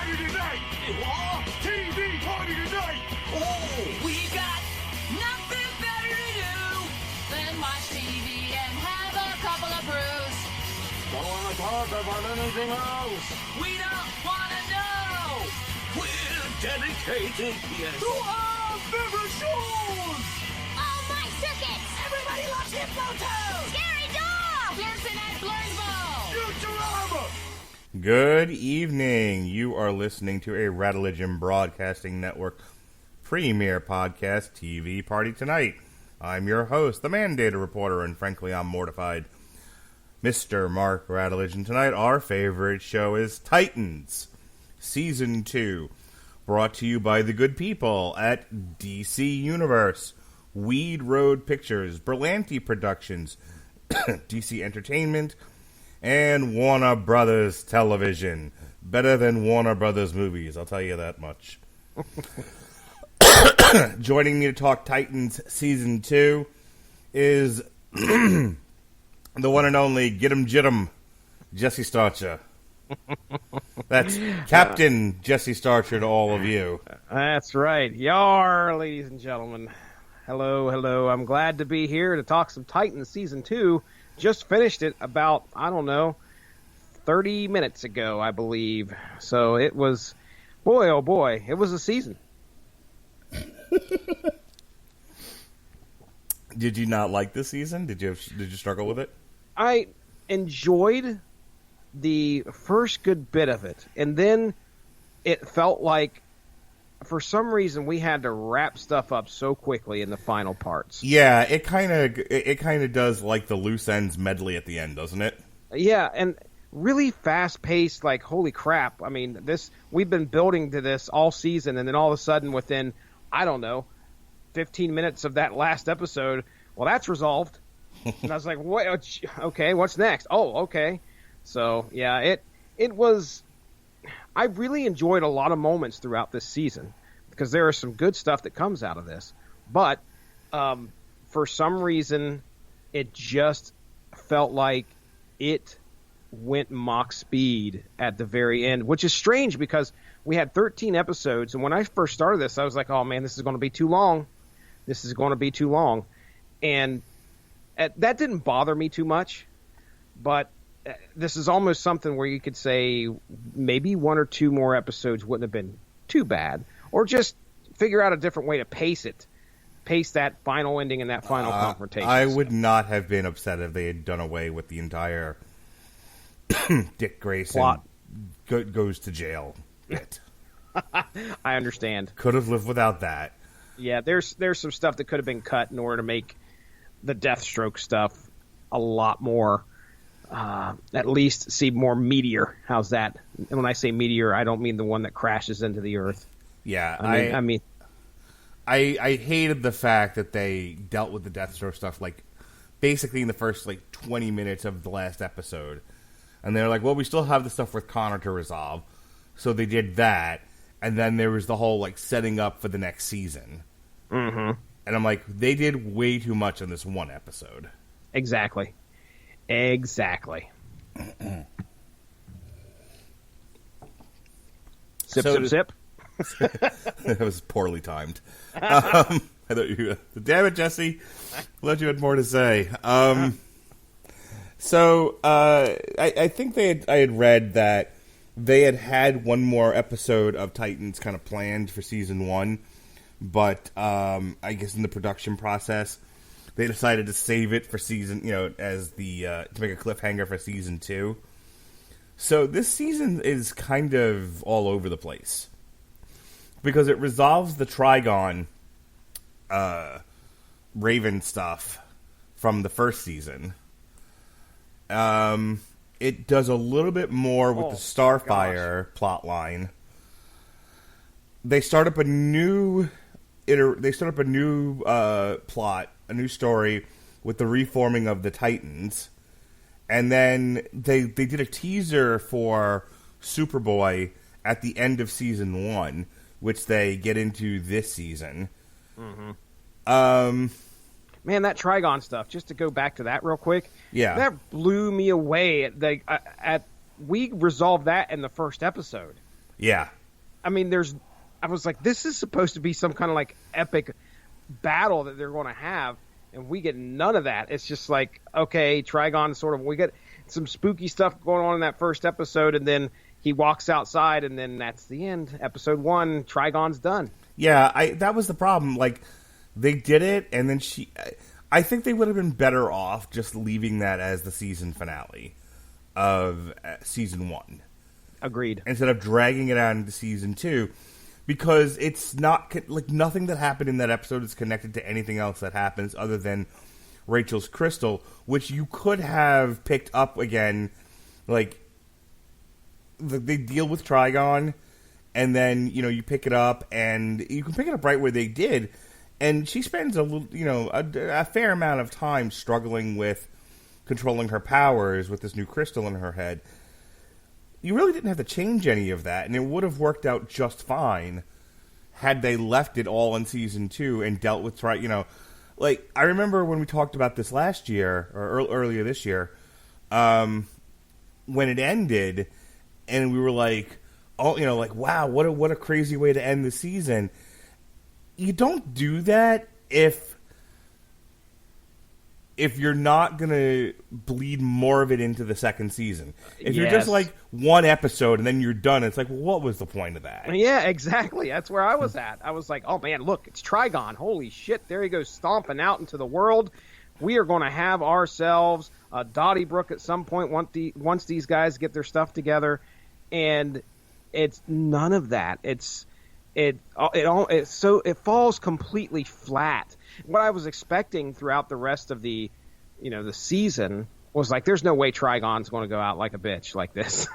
party tonight! What? TV party tonight! Oh, we got nothing better to do than watch TV and have a couple of brews. Don't want to talk about anything else! We don't want to know. We're dedicated, yes, To our favorite shows. Oh, my circuits! Everybody loves Hypnotoad. Scary dog! Pearson at Blurnsville. Futurama! Good evening. You are listening to a Radulich Broadcasting Network premier podcast, TV Party Tonight. I'm your host, the mandated reporter, and frankly, I'm mortified, Mr. Mark Radulich. And tonight, our favorite show is Titans, Season 2, brought to you by the good people at DC Universe, Weed Road Pictures, Berlanti Productions, DC Entertainment, and Warner Brothers Television. Better than Warner Brothers movies, I'll tell you that much. Joining me to talk Titans Season 2 is the one and only Get 'em Jit'em, Jesse Starcher. That's Captain Jesse Starcher to all of you. That's right. Yar, ladies and gentlemen. Hello, hello. I'm glad to be here to talk some Titans Season 2. Just finished it about, 30 minutes ago, I believe. So it was, boy, oh boy, it was a season. Did you not like this season? Did you struggle with it? I enjoyed the first good bit of it, and then it felt like, for some reason, we had to wrap stuff up so quickly in the final parts. Yeah, it kind of does like the loose ends medley at the end, doesn't it? Yeah, and really fast-paced, like, holy crap. I mean, we've been building to this all season, and then all of a sudden, within, 15 minutes of that last episode, well, that's resolved. And I was like, what? Okay, what's next? Oh, okay. So, yeah, it was... I really enjoyed a lot of moments throughout this season because there is some good stuff that comes out of this. But for some reason, it just felt like it went Mach speed at the very end, which is strange because we had 13 episodes. And when I first started this, I was like, oh, man, this is going to be too long. This is going to be too long. And that didn't bother me too much. But this is almost something where you could say maybe one or two more episodes wouldn't have been too bad, or just figure out a different way to pace that final ending and that final confrontation. I would not have been upset if they had done away with the entire Dick Grayson plot goes to jail bit. I understand. Could have lived without that. Yeah, there's some stuff that could have been cut in order to make the Deathstroke stuff a lot more. At least see more meteor. How's that? And when I say meteor, I don't mean the one that crashes into the earth. Yeah, I I hated the fact that they dealt with the Deathstroke stuff basically in the first 20 minutes of the last episode, and they're like, well, we still have the stuff with Connor to resolve, so they did that, and then there was the whole setting up for the next season. Mm-hmm. And I'm like, they did way too much in this one episode. Exactly. Sip. That was poorly timed. I thought you. Damn it, Jesse! I thought you had more to say. So I think I had read that they had one more episode of Titans kind of planned for season 1, but I guess in the production process, they decided to save it for season, as to make a cliffhanger for season 2. So this season is kind of all over the place because it resolves the Trigon Raven stuff from the first season. It does a little bit more with the Starfire plot line. They start up a new plot, a new story with the reforming of the Titans, and then they did a teaser for Superboy at the end of season 1, which they get into this season. Mm-hmm. Man, that Trigon stuff, just to go back to that real quick, that blew me away. We resolved that in the first episode. Yeah. I mean, I was like, this is supposed to be some kind of like epic battle that they're going to have, and we get none of that. It's just like, okay, Trigon sort of, we get some spooky stuff going on in that first episode, and then he walks outside, and then that's the end. Episode 1, Trigon's done. Yeah, that was the problem. Like, they did it, and then I think they would have been better off just leaving that as the season finale of season 1. Agreed. Instead of dragging it out into season 2, because it's not, like, nothing that happened in that episode is connected to anything else that happens other than Rachel's crystal, which you could have picked up again, like, they deal with Trigon, and then, you know, you pick it up, and you can pick it up right where they did, and she spends a fair amount of time struggling with controlling her powers with this new crystal in her head. You really didn't have to change any of that, and it would have worked out just fine had they left it all in season 2 and dealt with, like, I remember when we talked about this last year, or earlier this year, when it ended, and we were like, oh, like, wow, what a crazy way to end the season. You don't do that if you're not going to bleed more of it into the second season. If you're just like one episode and then you're done, it's like, well, what was the point of that? Yeah, exactly. That's where I was at. I was like, oh man, look, it's Trigon. Holy shit, there he goes stomping out into the world. We are going to have ourselves a Donnybrook at some point once these guys get their stuff together. And it's none of that. It falls completely flat. What I was expecting throughout the rest of the season was like, there's no way Trigon's going to go out like a bitch like this.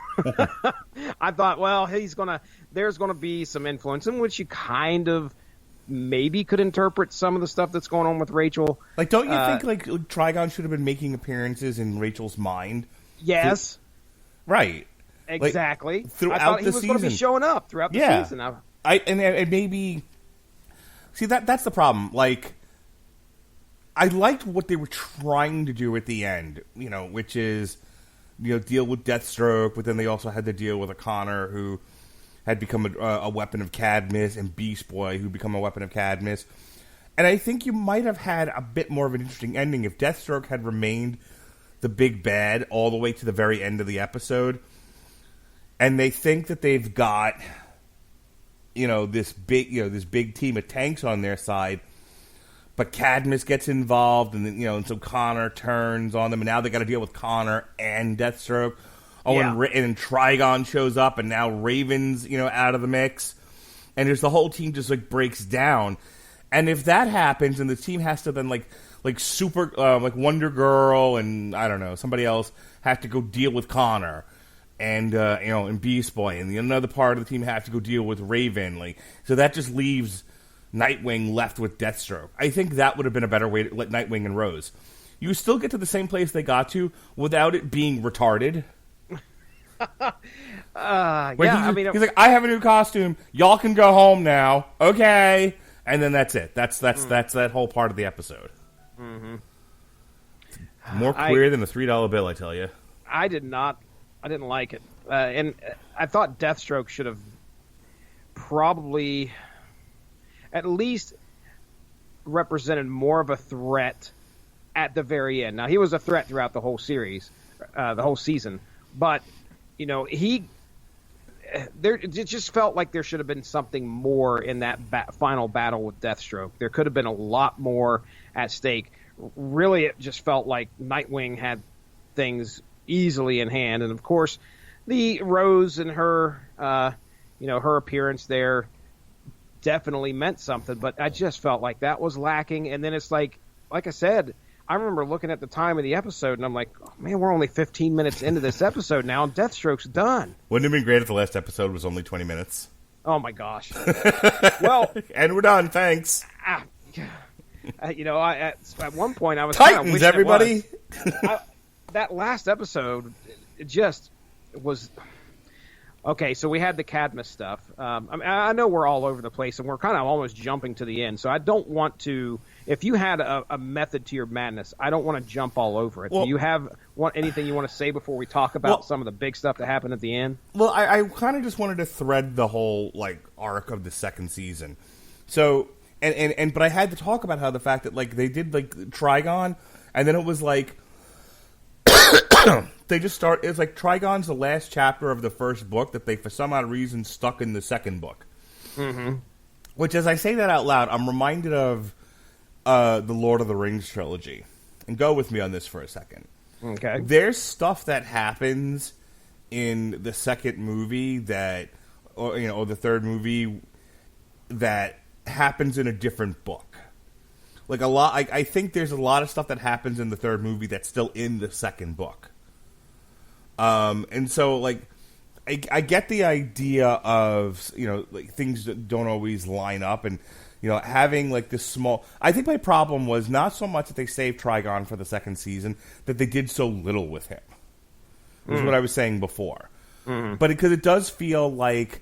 I thought, well, there's going to be some influence in which you kind of maybe could interpret some of the stuff that's going on with Rachel. Like, don't you think like Trigon should have been making appearances in Rachel's mind? Yes. Right. Exactly. Like, throughout I thought he the was season. going to be showing up throughout the season. And maybe see that's the problem. Like, I liked what they were trying to do at the end, which is, deal with Deathstroke, but then they also had to deal with O'Connor, who had become a weapon of Cadmus, and Beast Boy, who become a weapon of Cadmus. And I think you might have had a bit more of an interesting ending if Deathstroke had remained the big bad all the way to the very end of the episode. And they think that they've got, this big team of tanks on their side, but Cadmus gets involved, and then, and so Connor turns on them, and now they got to deal with Connor and Deathstroke. Oh, yeah. and Trigon shows up, and now Raven's, out of the mix, and there's the whole team just like breaks down. And if that happens, and the team has to then like super like Wonder Girl and I don't know somebody else have to go deal with Connor. And and Beast Boy, and another part of the team have to go deal with Raven. Like, so that just leaves Nightwing left with Deathstroke. I think that would have been a better way to let Nightwing and Rose. You still get to the same place they got to without it being retarded. He's like, I have a new costume. Y'all can go home now. Okay, and then that's it. That's that whole part of the episode. Mm-hmm. More queer than a $3 bill, I tell you. I didn't like it. And I thought Deathstroke should have probably at least represented more of a threat at the very end. Now, he was a threat throughout the whole series, the whole season. But, it just felt like there should have been something more in that final battle with Deathstroke. There could have been a lot more at stake. Really, it just felt like Nightwing had things easily in hand, and of course the Rose and her her appearance there definitely meant something, but I just felt like that was lacking. And then it's like I said, I remember looking at the time of the episode and I'm like, oh, man, we're only 15 minutes into this episode now and Deathstroke's done. Wouldn't it have been great if the last episode was only 20 minutes? Oh my gosh. Well, and we're done, thanks. At one point I was Titans, everybody. That last episode, it just was okay. So we had the Cadmus stuff. I know we're all over the place, and we're kind of almost jumping to the end. So I don't want to. if you had a method to your madness, I don't want to jump all over it. Well, Do you have anything you want to say before we talk about some of the big stuff that happened at the end? Well, I kind of just wanted to thread the whole like arc of the second season. So, but I had to talk about how the fact that like they did like Trigon, and then it was like they just start. It's like Trigon's the last chapter of the first book that they for some odd reason stuck in the second book. Mm-hmm. Which, as I say that out loud, I'm reminded of the Lord of the Rings trilogy. And go with me on this for a second. Okay. There's stuff that happens in the second movie or the third movie that happens in a different book. Like I think there's a lot of stuff that happens in the third movie that's still in the second book. And so like I get the idea of, like things that don't always line up and, having like this small... I think my problem was not so much that they saved Trigon for the second season, that they did so little with him. Was what I was saying before. Mm-hmm. But because it does feel like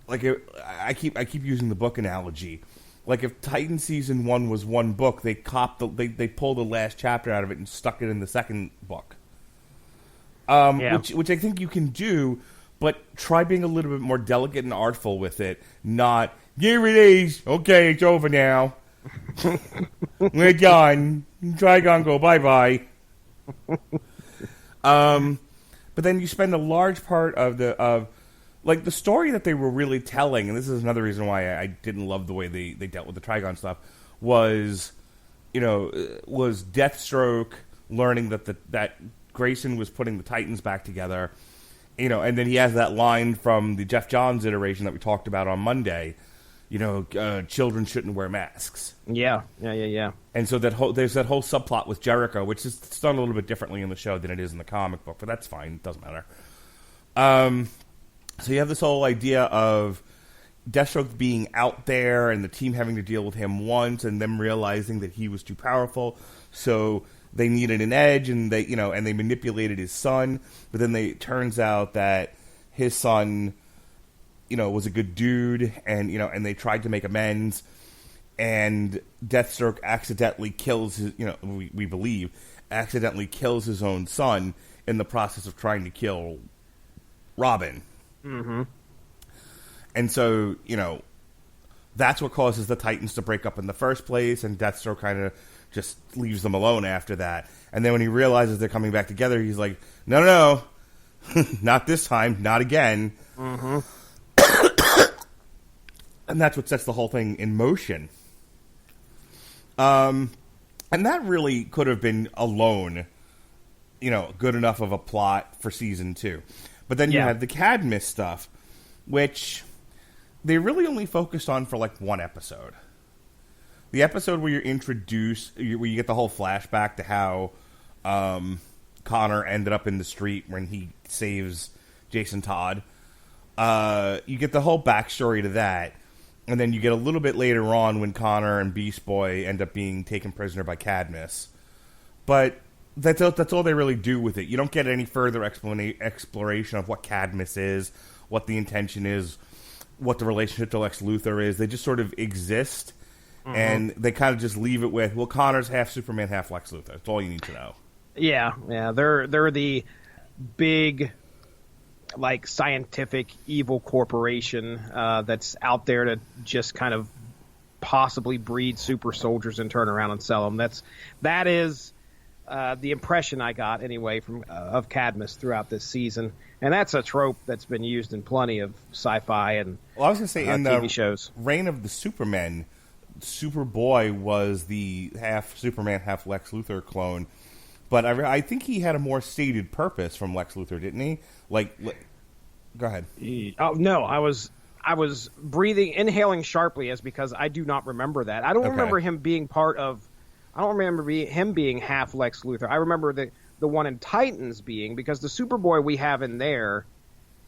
I keep using the book analogy. Like if Titan season 1 was one book, they pulled the last chapter out of it and stuck it in the second book. Which I think you can do, but try being a little bit more delicate and artful with it. Not, here it is, okay, it's over now. We're done. Trigon go bye-bye. But then you spend a large part of the story that they were really telling, and this is another reason why I didn't love the way they dealt with the Trigon stuff, was Deathstroke learning that Grayson was putting the Titans back together, and then he has that line from the Jeff Johns iteration that we talked about on Monday, children shouldn't wear masks. Yeah. And so there's that whole subplot with Jericho, which is done a little bit differently in the show than it is in the comic book, but that's fine. It doesn't matter. So you have this whole idea of Deathstroke being out there and the team having to deal with him once and them realizing that he was too powerful. So they needed an edge and they manipulated his son. But then it turns out that his son, was a good dude and they tried to make amends. And Deathstroke accidentally kills his, we believe, accidentally kills his own son in the process of trying to kill Robin. Mm-hmm. And so, that's what causes the Titans to break up in the first place, and Deathstroke kind of just leaves them alone after that. And then when he realizes they're coming back together, he's like, no, not this time, not again. Mm-hmm. And that's what sets the whole thing in motion. And that really could have been alone, good enough of a plot for season 2. But then you had the Cadmus stuff, which they really only focused on for like one episode. The episode where you're introduced, where you get the whole flashback to how Connor ended up in the street when he saves Jason Todd. You get the whole backstory to that. And then you get a little bit later on when Connor and Beast Boy end up being taken prisoner by Cadmus. But that's all they really do with it. You don't get any further exploration of what Cadmus is, what the intention is, what the relationship to Lex Luthor is. They just sort of exist, and they kind of just leave it with, well, Connor's half Superman, half Lex Luthor. That's all you need to know. Yeah. They're the big, like, scientific evil corporation that's out there to just kind of possibly breed super soldiers and turn around and sell them. That is the impression I got anyway from of Cadmus throughout this season, and that's a trope that's been used in plenty of sci-fi and I was going to say in TV the shows. Reign of the Supermen, Superboy was the half Superman, half Lex Luthor clone, but I think he had a more stated purpose from Lex Luthor, didn't he? Go ahead. Oh no, I was inhaling sharply as because I do not remember that. I don't remember him being part of. I don't remember him being half Lex Luthor. I remember the one in Titans being, because the Superboy we have in there,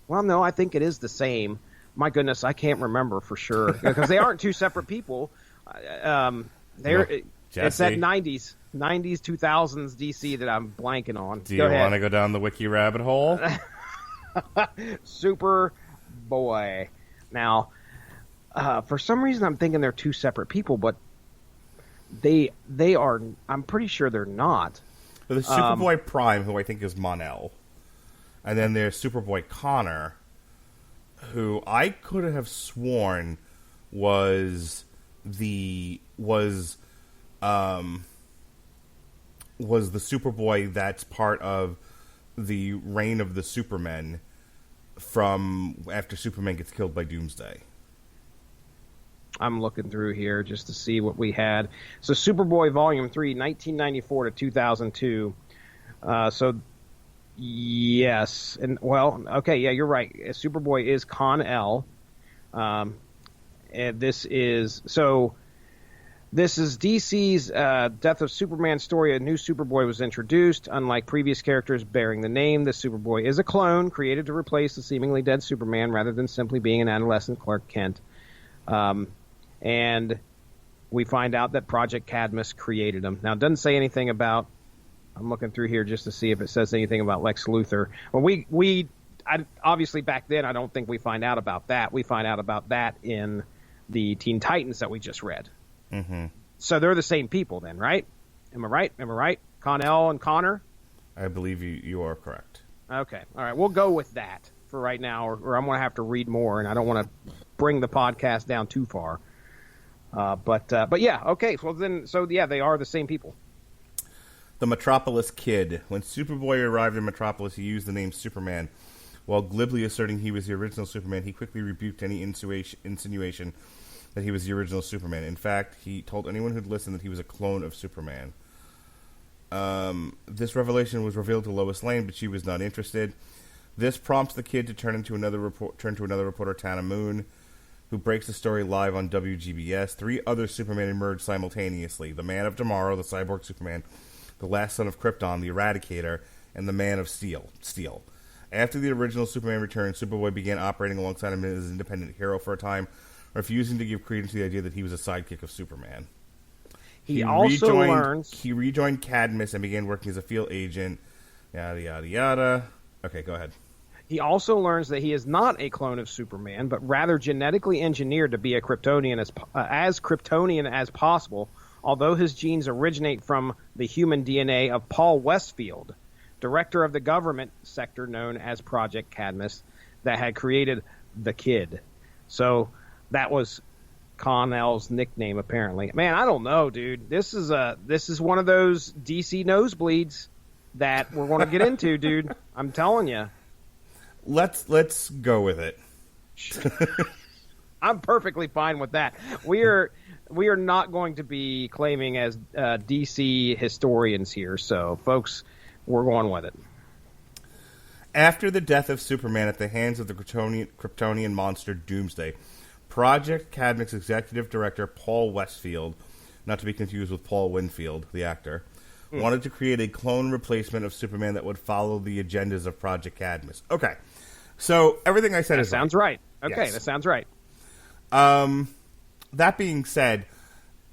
well, no, I think it is the same. My goodness, I can't remember for sure because they aren't two separate people. It's that 90s, 2000s DC that I'm blanking on. Do you want to go down the wiki rabbit hole? Superboy. Now, for some reason I'm thinking they're two separate people, but they are. I'm pretty sure they're not. So there's Superboy Prime, who I think is Mon-El, and then there's Superboy Connor, who I could have sworn was the Superboy that's part of the reign of the Supermen from after Superman gets killed by Doomsday. I'm looking through here just to see what we had. So Superboy Volume 3, 1994 to 2002. So, yes. And, well, okay, yeah, you're right. Superboy is Con-El. And this is DC's Death of Superman story. A new Superboy was introduced. Unlike previous characters bearing the name, this Superboy is a clone created to replace the seemingly dead Superman rather than simply being an adolescent Clark Kent. And we find out that Project Cadmus created him. Now, it doesn't say anything about... I'm looking through here just to see if it says anything about Lex Luthor. Well, obviously back then, I don't think we find out about that. We find out about that in the Teen Titans that we just read. Mm-hmm. So they're the same people then, right? Am I right? Con-El and Connor? I believe you are correct. Okay. All right. We'll go with that for right now, or I'm going to have to read more, and I don't want to bring the podcast down too far. But yeah, okay. Well, they are the same people. The Metropolis Kid. When Superboy arrived in Metropolis, he used the name Superman. While glibly asserting he was the original Superman, he quickly rebuked any insinuation that he was the original Superman. In fact, he told anyone who'd listen that he was a clone of Superman. This revelation was revealed to Lois Lane, but she was not interested. This prompts the Kid to turn to another reporter, Tana Moon, who breaks the story live on WGBS. 3 other Supermen emerge simultaneously: the Man of Tomorrow, the Cyborg Superman, the Last Son of Krypton, the Eradicator, and the Man of Steel. After the original Superman returned, Superboy began operating alongside him as an independent hero for a time, refusing to give credence to the idea that he was a sidekick of Superman. He rejoined Cadmus and began working as a field agent. Yada, yada, yada. Okay, go ahead. He also learns that he is not a clone of Superman, but rather genetically engineered to be a Kryptonian as Kryptonian as possible, although his genes originate from the human DNA of Paul Westfield, director of the government sector known as Project Cadmus, that had created the Kid. So that was Con-El's nickname, apparently. Man, I don't know, dude. This is one of those DC nosebleeds that we're going to get into, dude. I'm telling you. Let's go with it. I'm perfectly fine with that. We are not going to be claiming as DC historians here, so folks, we're going with it. After the death of Superman at the hands of the Kryptonian monster Doomsday, Project Cadmus executive director Paul Westfield, not to be confused with Paul Winfield, the actor, wanted to create a clone replacement of Superman that would follow the agendas of Project Cadmus. Okay, so everything I said sounds right. Okay, yes. That sounds right. That being said,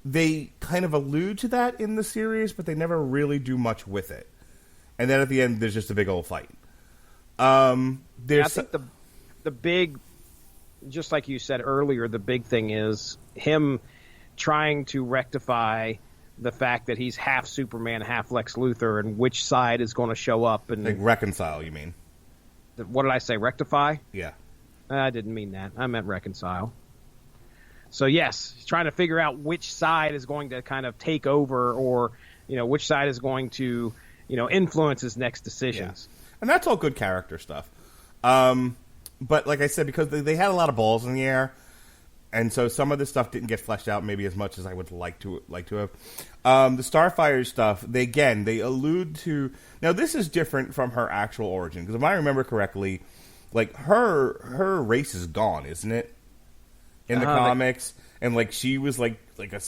they kind of allude to that in the series, but they never really do much with it. And then at the end, there's just a big old fight. I think the big, just like you said earlier, the big thing is him trying to rectify the fact that he's half Superman, half Lex Luthor, and which side is going to show up. And like reconcile, you mean? What did I say? Rectify? Yeah. I didn't mean that. I meant reconcile. So yes, he's trying to figure out which side is going to kind of take over, or which side is going to influence his next decisions. Yeah. And that's all good character stuff. But like I said, because they had a lot of balls in the air, and so some of this stuff didn't get fleshed out maybe as much as I would like to have. The Starfire stuff, they allude to. Now this is different from her actual origin, because if I remember correctly, like her race is gone, isn't it? In the comics, and like she was like a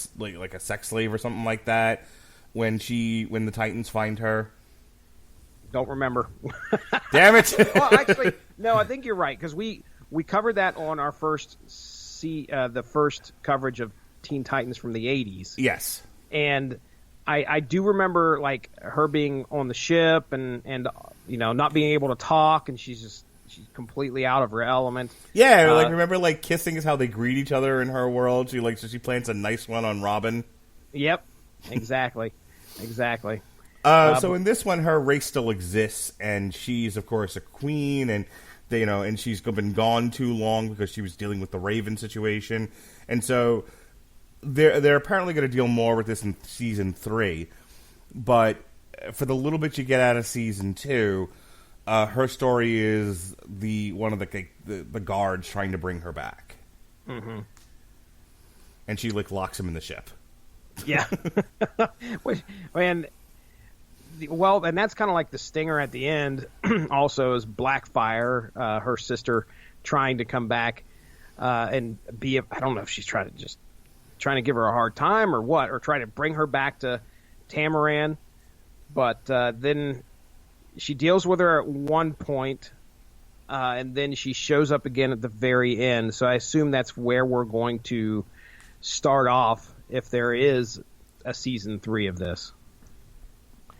sex slave or something like that when the Titans find her. Don't remember. Damn it! Well, actually, no. I think you're right, because we covered that on our first the first coverage of Teen Titans from the 80s. Yes, and I do remember like her being on the ship and not being able to talk, and she's completely out of her element. Yeah, remember like kissing is how they greet each other in her world. She plants a nice one on Robin. Yep. exactly. So in this one, her race still exists, and she's of course a queen, and and she's been gone too long because she was dealing with the Raven situation, and so they're apparently going to deal more with this in season 3. But for the little bit you get out of season 2, her story is one of the guards trying to bring her back, and she locks him in the ship. Yeah, and that's kind of like the stinger at the end. Also, is Blackfire, her sister, trying to come back and be? I don't know if she's trying to give her a hard time or what, or try to bring her back to Tamaran. But then she deals with her at one point, and then she shows up again at the very end. So I assume that's where we're going to start off, if there is a season 3 of this.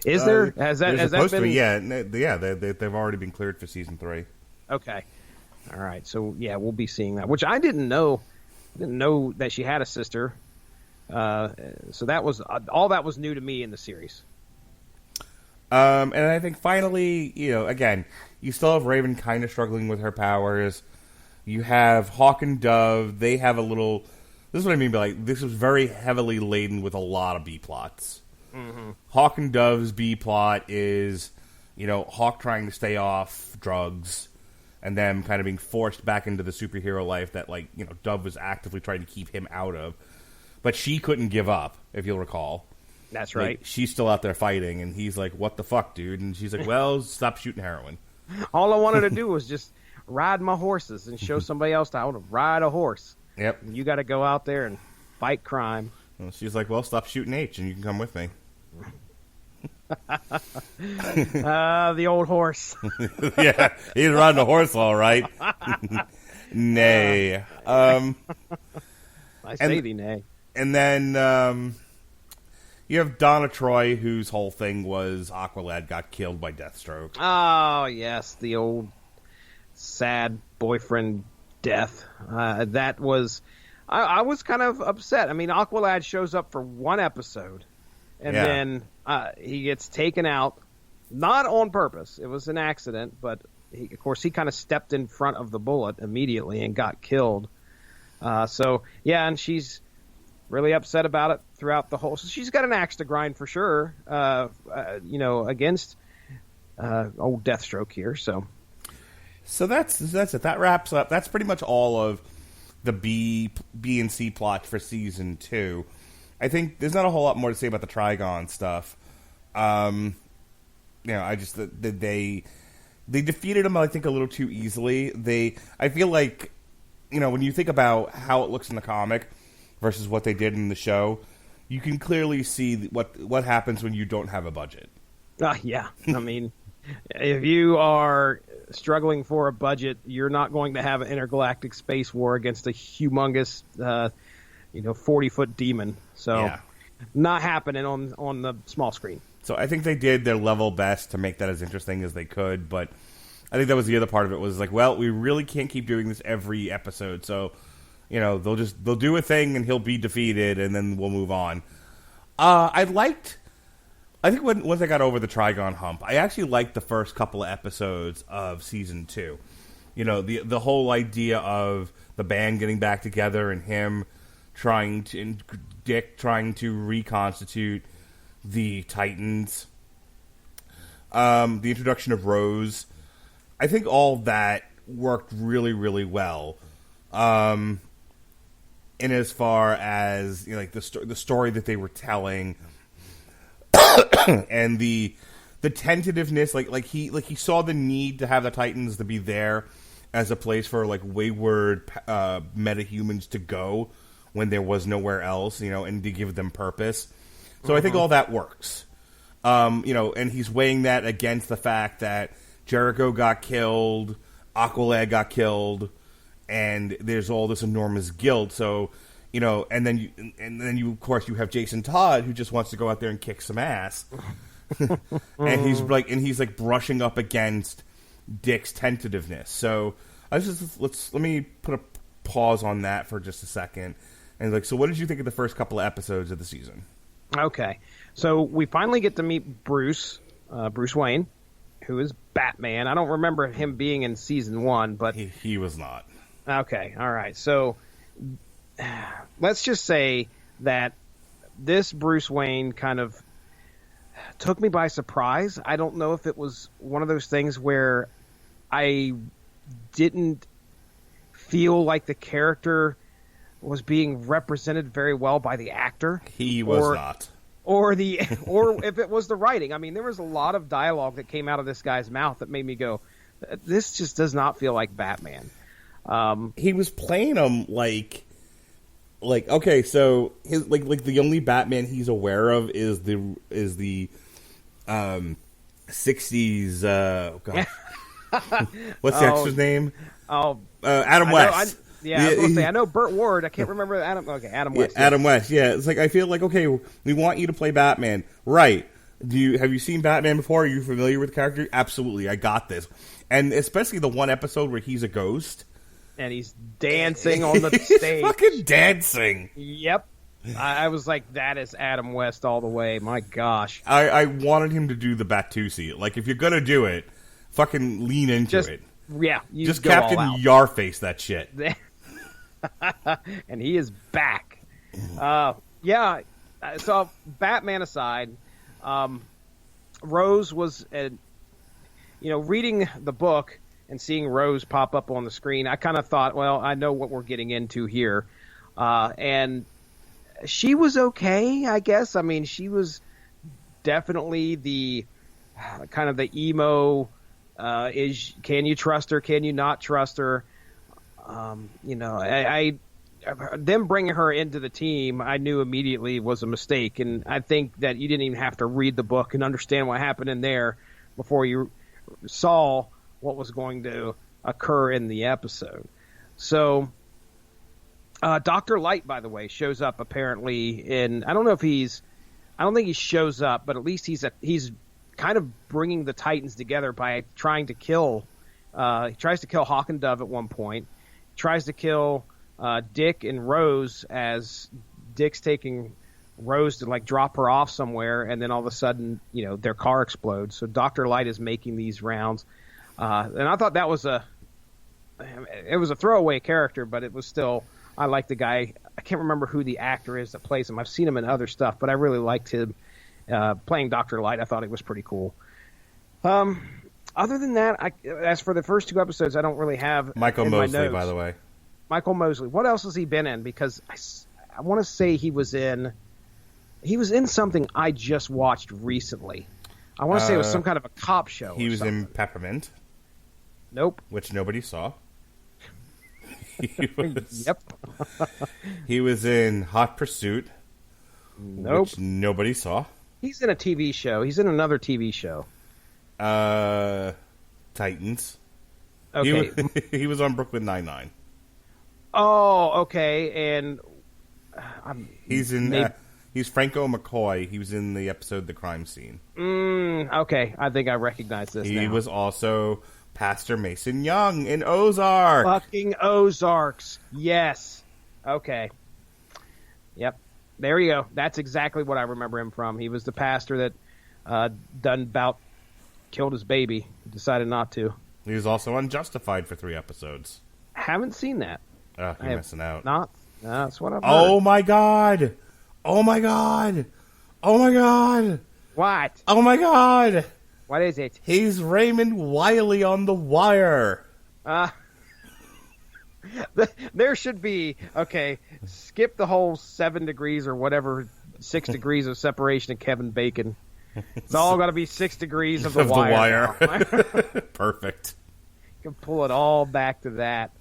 Is there? Has that been? Yeah, they've already been cleared for season 3. Okay, all right. So yeah, we'll be seeing that, which I didn't know. Didn't know that she had a sister. So that was all that was new to me in the series. And I think finally, again, you still have Raven kind of struggling with her powers. You have Hawk and Dove. They have a little. This is what I mean by this was very heavily laden with a lot of B plots. Mm-hmm. Hawk and Dove's B plot is, Hawk trying to stay off drugs, and them kind of being forced back into the superhero life that, Dove was actively trying to keep him out of. But she couldn't give up, if you'll recall. That's right. She's still out there fighting, and he's like, "What the fuck, dude?" And she's like, "Well, stop shooting heroin." All I wanted to do was just ride my horses and show somebody else how to ride a horse. Yep. You got to go out there and fight crime. Well, she's like, "Well, stop shooting H, and you can come with me." The old horse. Yeah, he's riding a horse, all right. Nay. I say thee nay. And then you have Donna Troy, whose whole thing was Aqualad got killed by Deathstroke. Oh, yes, the old sad boyfriend death. That was... I was kind of upset. I mean, Aqualad shows up for one episode, and then he gets taken out, not on purpose. It was an accident, but of course he kind of stepped in front of the bullet immediately and got killed. And she's really upset about it throughout the whole. So she's got an axe to grind for sure, against old Deathstroke here. So that's it. That wraps up. That's pretty much all of the B and C plot for season 2. I think there's not a whole lot more to say about the Trigon stuff. I just they defeated him, I think, a little too easily. I feel like, when you think about how it looks in the comic versus what they did in the show, you can clearly see what happens when you don't have a budget. Yeah, I mean, if you are struggling for a budget, you're not going to have an intergalactic space war against a humongous, 40-foot demon. So, not happening on the small screen. So I think they did their level best to make that as interesting as they could, but I think that was the other part of it was like, well, we really can't keep doing this every episode, so they'll do a thing and he'll be defeated and then we'll move on. I think once I got over the Trigon hump, I actually liked the first couple of episodes of season 2. The whole idea of the band getting back together and him Dick trying to reconstitute the Titans. The introduction of Rose. I think all that worked really, really well. In as far as the story that they were telling, and the tentativeness, he saw the need to have the Titans to be there as a place for wayward metahumans to go when there was nowhere else, and to give them purpose. So I think all that works. And he's weighing that against the fact that Jericho got killed, Aqualad got killed, and there's all this enormous guilt. So, and then you of course you have Jason Todd who just wants to go out there and kick some ass. and he's brushing up against Dick's tentativeness. So let me put a pause on that for just a second. And so what did you think of the first couple of episodes of the season? Okay. So we finally get to meet Bruce Wayne, who is Batman. I don't remember him being in season 1, but He was not. Okay, all right. So let's just say that this Bruce Wayne kind of took me by surprise. I don't know if it was one of those things where I didn't feel like the character was being represented very well by the actor. He was not. Or if it was the writing. I mean, there was a lot of dialogue that came out of this guy's mouth that made me go, this just does not feel like Batman. He was playing him like okay, so his like the only Batman he's aware of is the 60s what's the actor's name? Adam West. I was gonna say, I know Burt Ward. I can't remember Adam. Okay, Adam West. Yeah, Adam West. Yeah, it's like I feel like okay, we want you to play Batman, right? Have you seen Batman before? Are you familiar with the character? Absolutely, I got this. And especially the one episode where he's a ghost and he's dancing on the stage, fucking dancing. Yep, I was like, that is Adam West all the way. My gosh, I wanted him to do the Batusi. Like, if you're gonna do it, fucking lean into it. Yeah, just Captain Yarface that shit. And he is back. Yeah. So Batman aside, Rose was, reading the book and seeing Rose pop up on the screen. I kind of thought, well, I know what we're getting into here, and she was okay, I guess. I mean, she was definitely the kind of the emo. Can you trust her? Can you not trust her? Them bringing her into the team, I knew immediately was a mistake, and I think that you didn't even have to read the book and understand what happened in there before you saw what was going to occur in the episode. So, Dr. Light, by the way, shows up apparently in. I don't think he shows up, but at least he's kind of bringing the Titans together by trying to kill. He tries to kill Hawk and Dove at one point. Tries to kill Dick and Rose as Dick's taking Rose to like drop her off somewhere, and then all of a sudden, their car explodes. So Dr. Light is making these rounds, and I thought that was a throwaway character, but it was still, I like the guy. I can't remember who the actor is that plays him. I've seen him in other stuff, but I really liked him playing Dr. Light. I thought it was pretty cool. Other than that, as for the first 2 episodes, I don't really have Michael in Mosley, my notes. by the way. Michael Mosley. What else has he been in? Because I want to say he was in something I just watched recently. I want to say it was some kind of a cop show. He was in Peppermint. Nope. Which nobody saw. Yep. He was in Hot Pursuit. Nope. Which nobody saw. He's in a TV show. He's in another TV show. Titans. Okay. He was on Brooklyn Nine-Nine. Oh, okay. And he's in. He's Franco McCoy. He was in the episode "The Crime Scene." Okay, I think I recognize this. He now. was also Pastor Mason Young in Ozark. Fucking Ozarks. Yes. Okay. Yep. There you go. That's exactly what I remember him from. He was the pastor that done about killed his baby. Decided not to. He was also on Justified for 3 episodes. Haven't seen that. Oh, you're missing out. Not. That's what I've heard. Oh my god! Oh my god! Oh my god! What? Oh my god! What is it? He's Raymond Wiley on The Wire. There should be, okay, skip the whole 7 degrees or whatever, 6 degrees of separation of Kevin Bacon. It's all got to be 6 degrees of the wire. Perfect. You can pull it all back to that.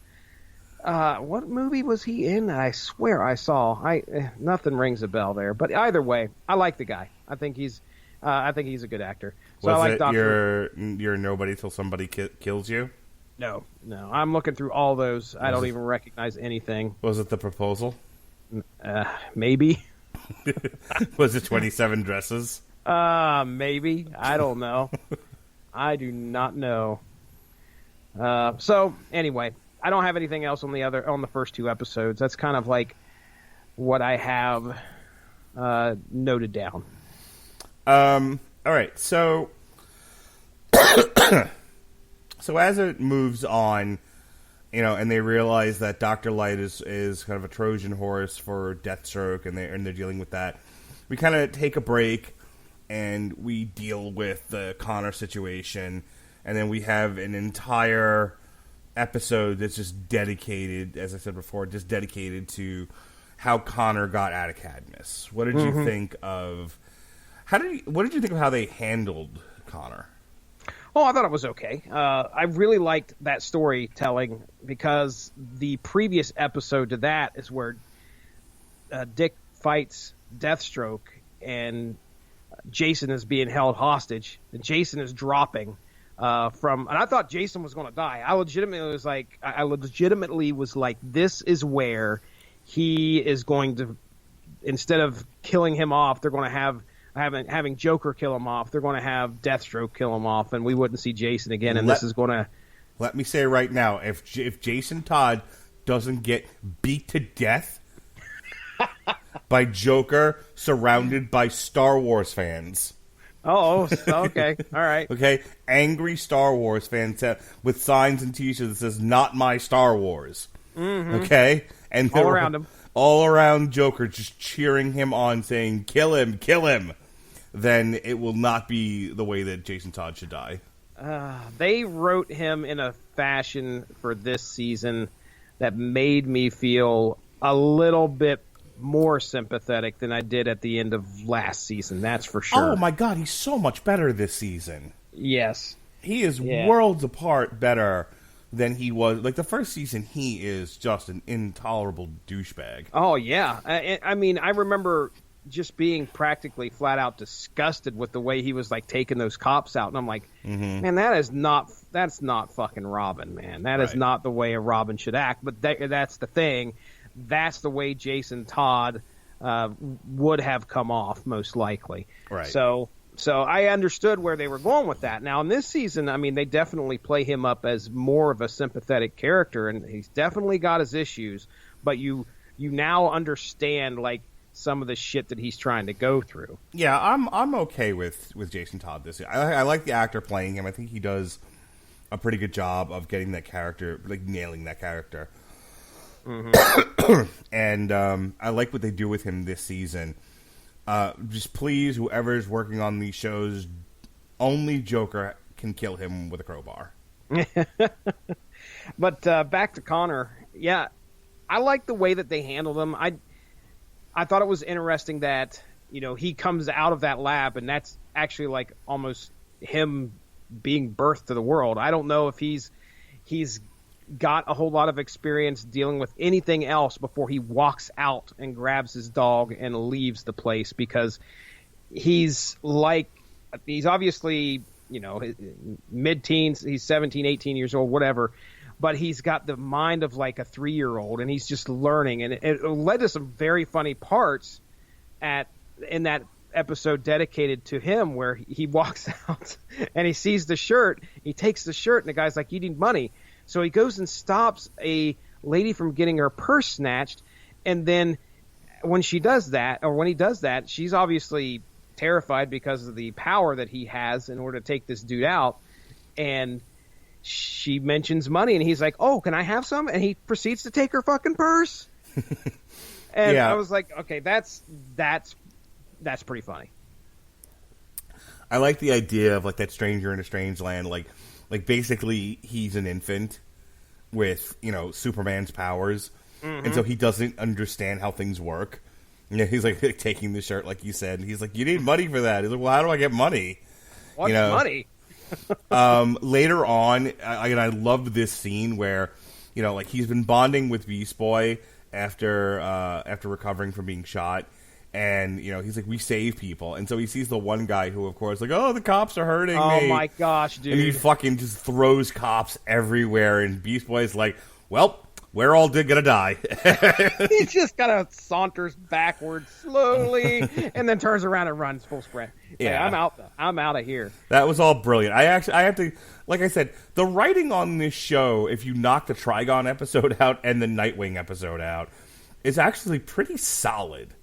What movie was he in? I swear I saw. Nothing rings a bell there. But either way, I like the guy. I think he's a good actor. So Was I like it Dr. your nobody till somebody kills you? No. I'm looking through all those. I don't even recognize anything. Was it The Proposal? Maybe. Was it 27 Dresses? Maybe. I don't know. I do not know. So anyway, I don't have anything else on the first 2 episodes. That's kind of like what I have noted down. All right, so as it moves on, and they realize that Dr. Light is kind of a Trojan horse for Deathstroke, and they're dealing with that. We kind of take a break, and we deal with the Connor situation, and then we have an entire episode that's just dedicated, as I said before, just dedicated to how Connor got out of Cadmus. What did you think of? What did you think of how they handled Connor? Oh, I thought it was okay. I really liked that storytelling because the previous episode to that is where Dick fights Deathstroke and Jason is being held hostage. And Jason is dropping and I thought Jason was going to die. I legitimately was like, this is where he is going to, instead of killing him off, they're going to having Joker kill him off. They're going to have Deathstroke kill him off, and we wouldn't see Jason again. And this is going to. Let me say right now, if Jason Todd doesn't get beat to death by Joker, surrounded by Star Wars fans. Oh, okay, all right. Okay, angry Star Wars fans with signs and T-shirts that says "Not my Star Wars." Okay, and all around him, all around Joker, just cheering him on, saying "Kill him, kill him." Then it will not be the way that Jason Todd should die. They wrote him in a fashion for this season that made me feel a little bit more sympathetic than I did at the end of last season. That's for sure. Oh my God, he's so much better this season. Yes. He is worlds apart better than he was. Like, the first season, he is just an intolerable douchebag. Oh, yeah. I mean, I remember just being practically flat out disgusted with the way he was, like, taking those cops out. And I'm like, man, that's not fucking Robin, man. That is not the way a Robin should act. But that's the thing. That's the way Jason Todd would have come off, most likely. Right. So I understood where they were going with that. Now, in this season, I mean, they definitely play him up as more of a sympathetic character, and he's definitely got his issues. But you now understand, like, some of the shit that he's trying to go through. Yeah, I'm okay with Jason Todd this year. I like the actor playing him. I think he does a pretty good job of getting that character, like, nailing that character. And I like what they do with him this season. Just please, whoever's working on these shows, only Joker can kill him with a crowbar. But back to Connor. Yeah, I like the way that they handled him. I thought it was interesting that, he comes out of that lab, and that's actually like almost him being birthed to the world. I don't know if he's got a whole lot of experience dealing with anything else before he walks out and grabs his dog and leaves the place, because he's obviously, mid-teens, he's 17, 18 years old, whatever, but he's got the mind of like a 3-year-old, and he's just learning. And it led to some very funny parts in that episode dedicated to him, where he walks out and he sees the shirt, he takes the shirt, and the guy's like, "You need money." So he goes and stops a lady from getting her purse snatched, and then when he does that, she's obviously terrified because of the power that he has in order to take this dude out, and she mentions money, and he's like, "Oh, can I have some?" And he proceeds to take her fucking purse. And I was like, okay, that's pretty funny. I like the idea of, like, that stranger in a strange land, like basically he's an infant with, Superman's powers, and so he doesn't understand how things work. He's like taking the shirt, like you said, and he's like, "You need money for that." He's like, "Well, how do I get money?" What's money? Later on, I loved this scene where, like, he's been bonding with Beast Boy after recovering from being shot. And, he's like, "We save people." And so he sees the one guy who, of course, like, "Oh, the cops are hurting me." Oh, my gosh, dude. And he fucking just throws cops everywhere. And Beast Boy's like, "Well, we're all gonna die." He just kind of saunters backwards slowly and then turns around and runs full sprint. Yeah, I'm out of here. That was all brilliant. I have to, like I said, the writing on this show, if you knock the Trigon episode out and the Nightwing episode out, is actually pretty solid.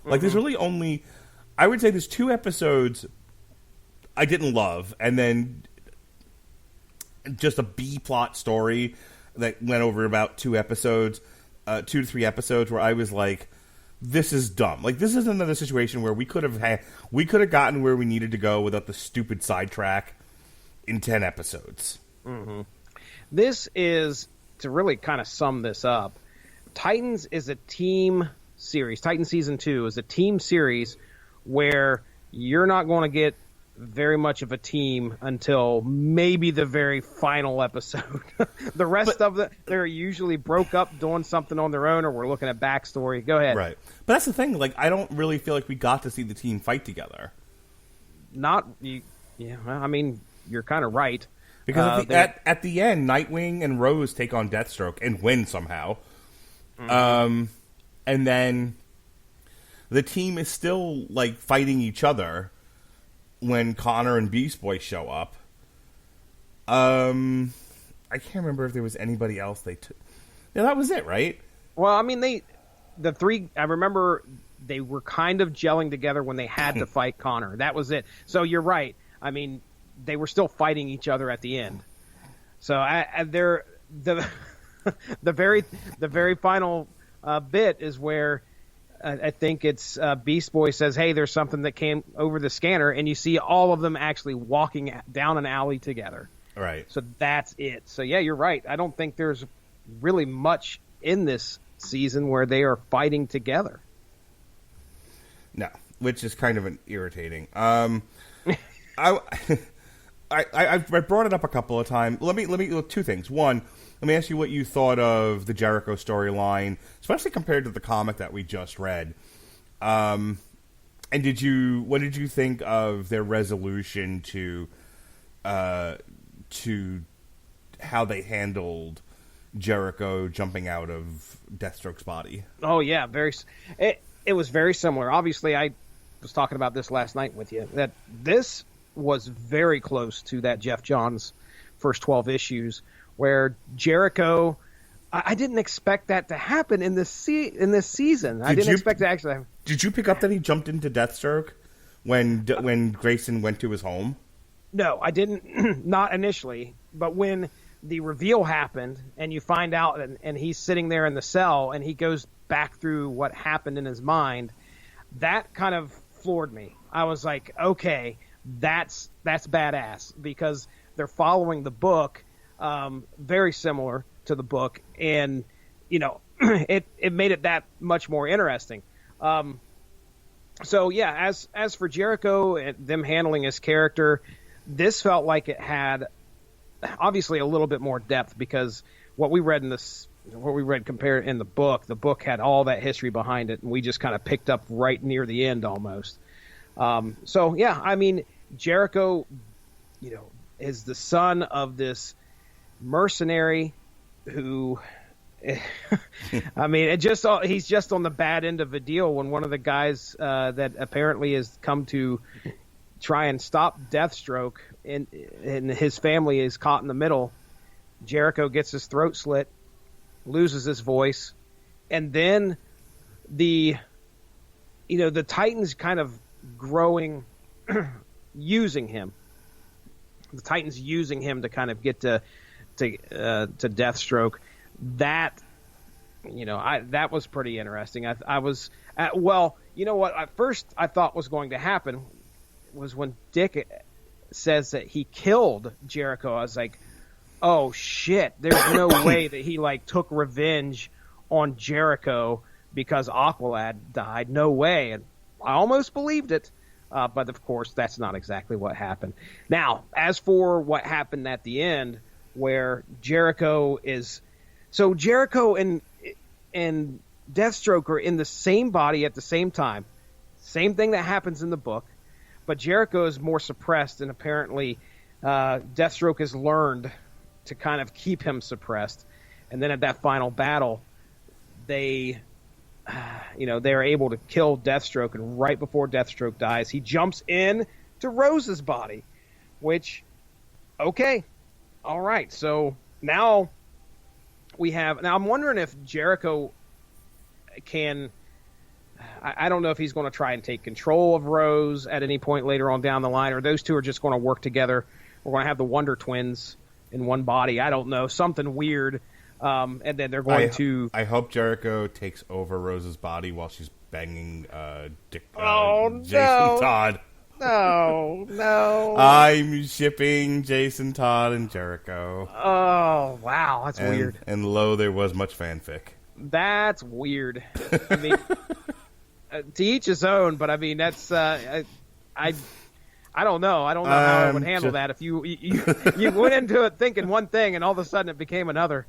Like, there's really only, I would say there's 2 episodes I didn't love, and then just a B-plot story that went over about 2 episodes, 2 to 3 episodes, where I was like, this is dumb. Like, this is another situation where we could have gotten where we needed to go without the stupid sidetrack in 10 episodes. Mm-hmm. This is, to really kind of sum this up, Titans is a team series. Titan Season 2 is a team series where you're not going to get very much of a team until maybe the very final episode. The rest of they're usually broke up doing something on their own, or we're looking at backstory. Go ahead. Right. But that's the thing. Like, I don't really feel like we got to see the team fight together. Yeah, I mean, you're kind of right. Because at the end, Nightwing and Rose take on Deathstroke and win somehow. Mm-hmm. And then the team is still, like, fighting each other when Connor and Beast Boy show up. I can't remember if there was anybody else they took. Yeah, that was it, right? Well, I mean, I remember they were kind of gelling together when they had to fight Connor. That was it. So you're right. I mean, they were still fighting each other at the end. So the very final bit is where I think it's Beast Boy says, "Hey, there's something that came over the scanner," and you see all of them actually walking down an alley together. Right. So that's it. So yeah, you're right. I don't think there's really much in this season where they are fighting together. No, which is kind of irritating. I brought it up a couple of times. Let me 2 things. One, let me ask you what you thought of the Jericho storyline, especially compared to the comic that we just read. And what did you think of their resolution to how they handled Jericho jumping out of Deathstroke's body? Oh yeah, it was very similar. Obviously, I was talking about this last night with you, that this was very close to that Jeff Johns first 12 issues, where Jericho, I didn't expect that to happen in this season. I didn't expect to actually happen. Did you pick up that he jumped into Deathstroke when Grayson went to his home? No, I didn't. Not initially, but when the reveal happened and you find out and he's sitting there in the cell and he goes back through what happened in his mind, that kind of floored me. I was like, okay, that's badass, because they're following the book, very similar to the book, and it made it that much more interesting. So yeah, as for Jericho and them handling his character, this felt like it had obviously a little bit more depth, because what we read compared in the book had all that history behind it, and we just kind of picked up right near the end almost. So yeah, I mean, Jericho, is the son of this mercenary who, I mean, he's just on the bad end of a deal when one of the guys that apparently has come to try and stop Deathstroke and his family is caught in the middle. Jericho gets his throat slit, loses his voice, and then the Titans kind of growing, using him. The Titans using him to kind of get to Deathstroke. That, that was pretty interesting. I was what at first I thought was going to happen was when Dick says that he killed Jericho. I was like, oh shit, there's no way that he took revenge on Jericho because Aqualad died. No way. And I almost believed it. But of course, that's not exactly what happened. Now, as for what happened at the end, where Jericho and Deathstroke are in the same body at the same time, same thing that happens in the book, but Jericho is more suppressed, and apparently Deathstroke has learned to kind of keep him suppressed. And then at that final battle, they're able to kill Deathstroke, and right before Deathstroke dies, he jumps in to Rose's body, which, okay, all right. So now I'm wondering if Jericho can I don't know if he's going to try and take control of Rose at any point later on down the line, or those two are just going to work together. We're going to have the Wonder Twins in one body. I don't know, something weird. And then they're going to. I hope Jericho takes over Rose's body while she's banging Jason Todd. No. I'm shipping Jason Todd and Jericho. Oh, wow, that's weird. And lo, there was much fanfic. That's weird. I mean, to each his own, but I mean, that's I don't know. I don't know how I would handle that if you went into it thinking one thing and all of a sudden it became another.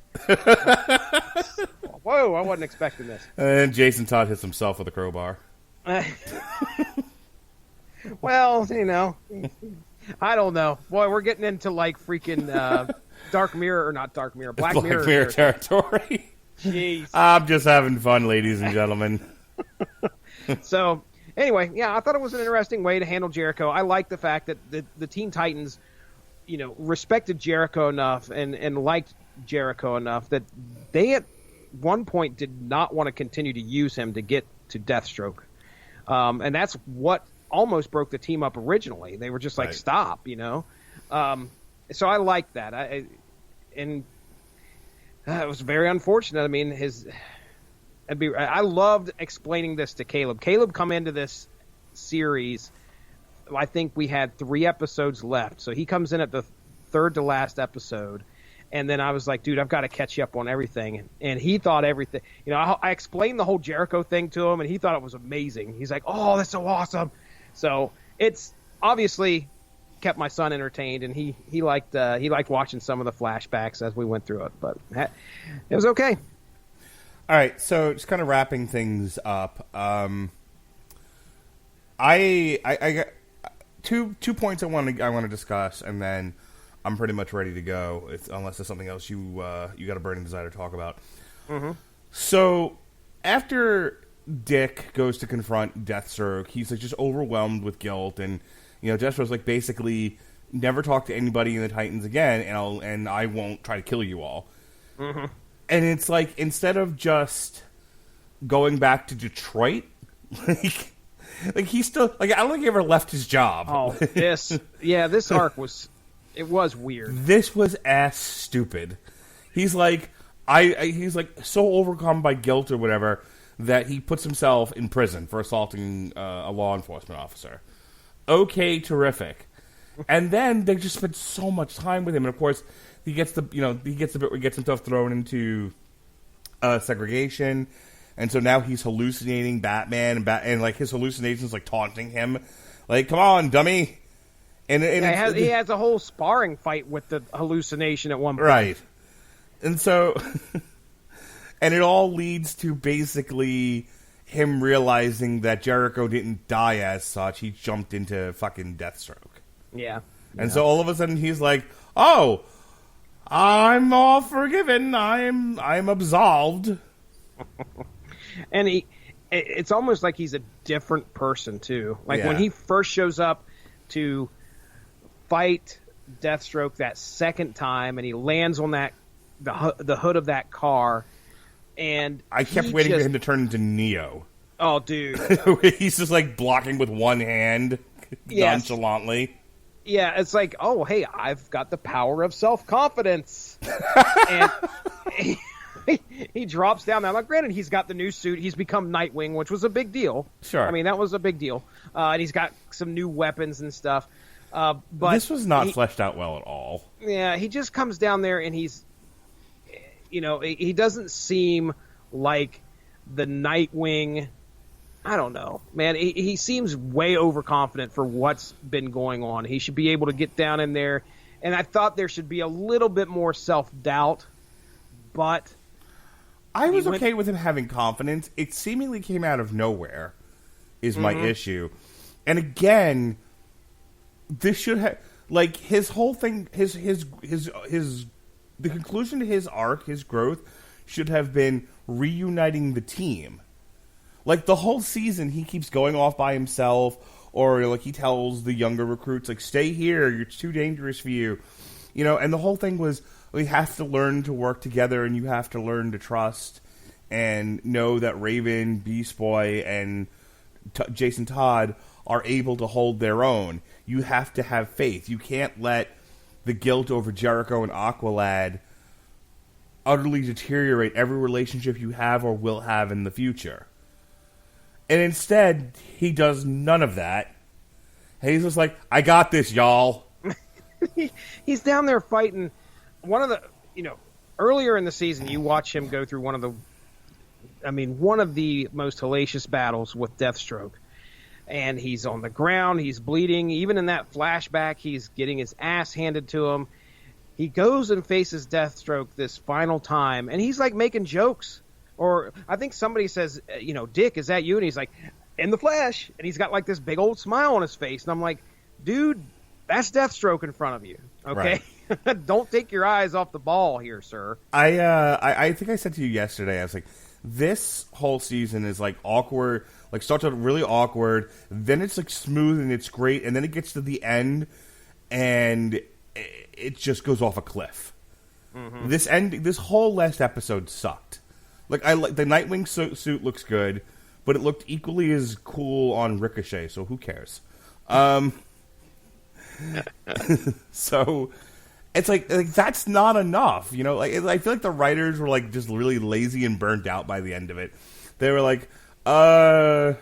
Whoa, I wasn't expecting this. And Jason Todd hits himself with a crowbar. Well, I don't know. Boy, we're getting into like freaking Black Mirror territory. Jeez. I'm just having fun, ladies and gentlemen. So, anyway, yeah, I thought it was an interesting way to handle Jericho. I like the fact that the Teen Titans, respected Jericho enough and liked Jericho enough that they at one point did not want to continue to use him to get to Deathstroke. And that's what almost broke the team up originally. They were just like, stop, So I like that. It was very unfortunate. I mean, I loved explaining this to Caleb. Caleb come into this series, I think we had 3 episodes left. So he comes in at the third to last episode. And then I was like, dude, I've got to catch you up on everything. And he thought everything, I explained the whole Jericho thing to him and he thought it was amazing. He's like, oh, that's so awesome. So it's obviously kept my son entertained, and he liked watching some of the flashbacks as we went through it. But it was okay. All right, so just kind of wrapping things up. I got two points I want to discuss, and then I'm pretty much ready to go. Unless there's something else you got a burning desire to talk about. Mm-hmm. So after Dick goes to confront Deathstroke, he's like just overwhelmed with guilt, and Deathstroke's like, basically, never talk to anybody in the Titans again, and I won't try to kill you all. Mm-hmm. And it's like, instead of just going back to Detroit, like he's still like, I don't think he ever left his job. Oh, this arc was weird. This was ass stupid. He's like, he's like so overcome by guilt or whatever that he puts himself in prison for assaulting a law enforcement officer. Okay, terrific. And then they just spend so much time with him, and of course he gets the bit where he gets himself thrown into segregation, and so now he's hallucinating Batman, and like his hallucinations like taunting him, like, come on, dummy. And he has a whole sparring fight with the hallucination at one point, right? And so, and it all leads to basically him realizing that Jericho didn't die as such; he jumped into fucking Deathstroke. Yeah. And so all of a sudden he's like, "Oh, I'm all forgiven. I'm absolved." And it's almost like he's a different person too. Like when he first shows up to fight Deathstroke that second time, and he lands on the hood of that car, and I kept waiting for him to turn into Neo. Oh, dude, he's just like blocking with one hand, nonchalantly. Yeah, it's like, oh, hey, I've got the power of self-confidence. And he drops down there. Now, granted, he's got the new suit. He's become Nightwing, which was a big deal. Sure. I mean, that was a big deal. And he's got some new weapons and stuff. But this was not fleshed out well at all. Yeah, he just comes down there and he's, he doesn't seem like the Nightwing. I don't know, man. He seems way overconfident for what's been going on. He should be able to get down in there, and I thought there should be a little bit more self-doubt, but I was okay with him having confidence. It seemingly came out of nowhere, is my issue. And again, this should have, like, his whole thing, the conclusion to his arc, his growth, should have been reuniting the team. Like, the whole season, he keeps going off by himself, or, like, he tells the younger recruits, like, stay here, it's too dangerous for you. And the whole thing was, we have to learn to work together, and you have to learn to trust. and know that Raven, Beast Boy, and Jason Todd are able to hold their own. You have to have faith. You can't let the guilt over Jericho and Aqualad utterly deteriorate every relationship you have or will have in the future. And instead, he does none of that. And he's just like, I got this, y'all. He's down there fighting one of the, earlier in the season, you watch him go through one of the most hellacious battles with Deathstroke. And he's on the ground, he's bleeding. Even in that flashback, he's getting his ass handed to him. He goes and faces Deathstroke this final time, and he's like making jokes. Or I think somebody says, Dick, is that you? And he's like, in the flesh. And he's got like this big old smile on his face. And I'm like, dude, that's Deathstroke in front of you. Okay? Right. Don't take your eyes off the ball here, sir. I think I said to you yesterday, I was like, this whole season is like awkward, like starts out really awkward, then it's like smooth and it's great, and then it gets to the end and it just goes off a cliff. Mm-hmm. This whole last episode sucked. Like the Nightwing suit looks good, but it looked equally as cool on Ricochet, so who cares? So it's like that's not enough, I feel like the writers were like just really lazy and burnt out by the end of it. They were like, how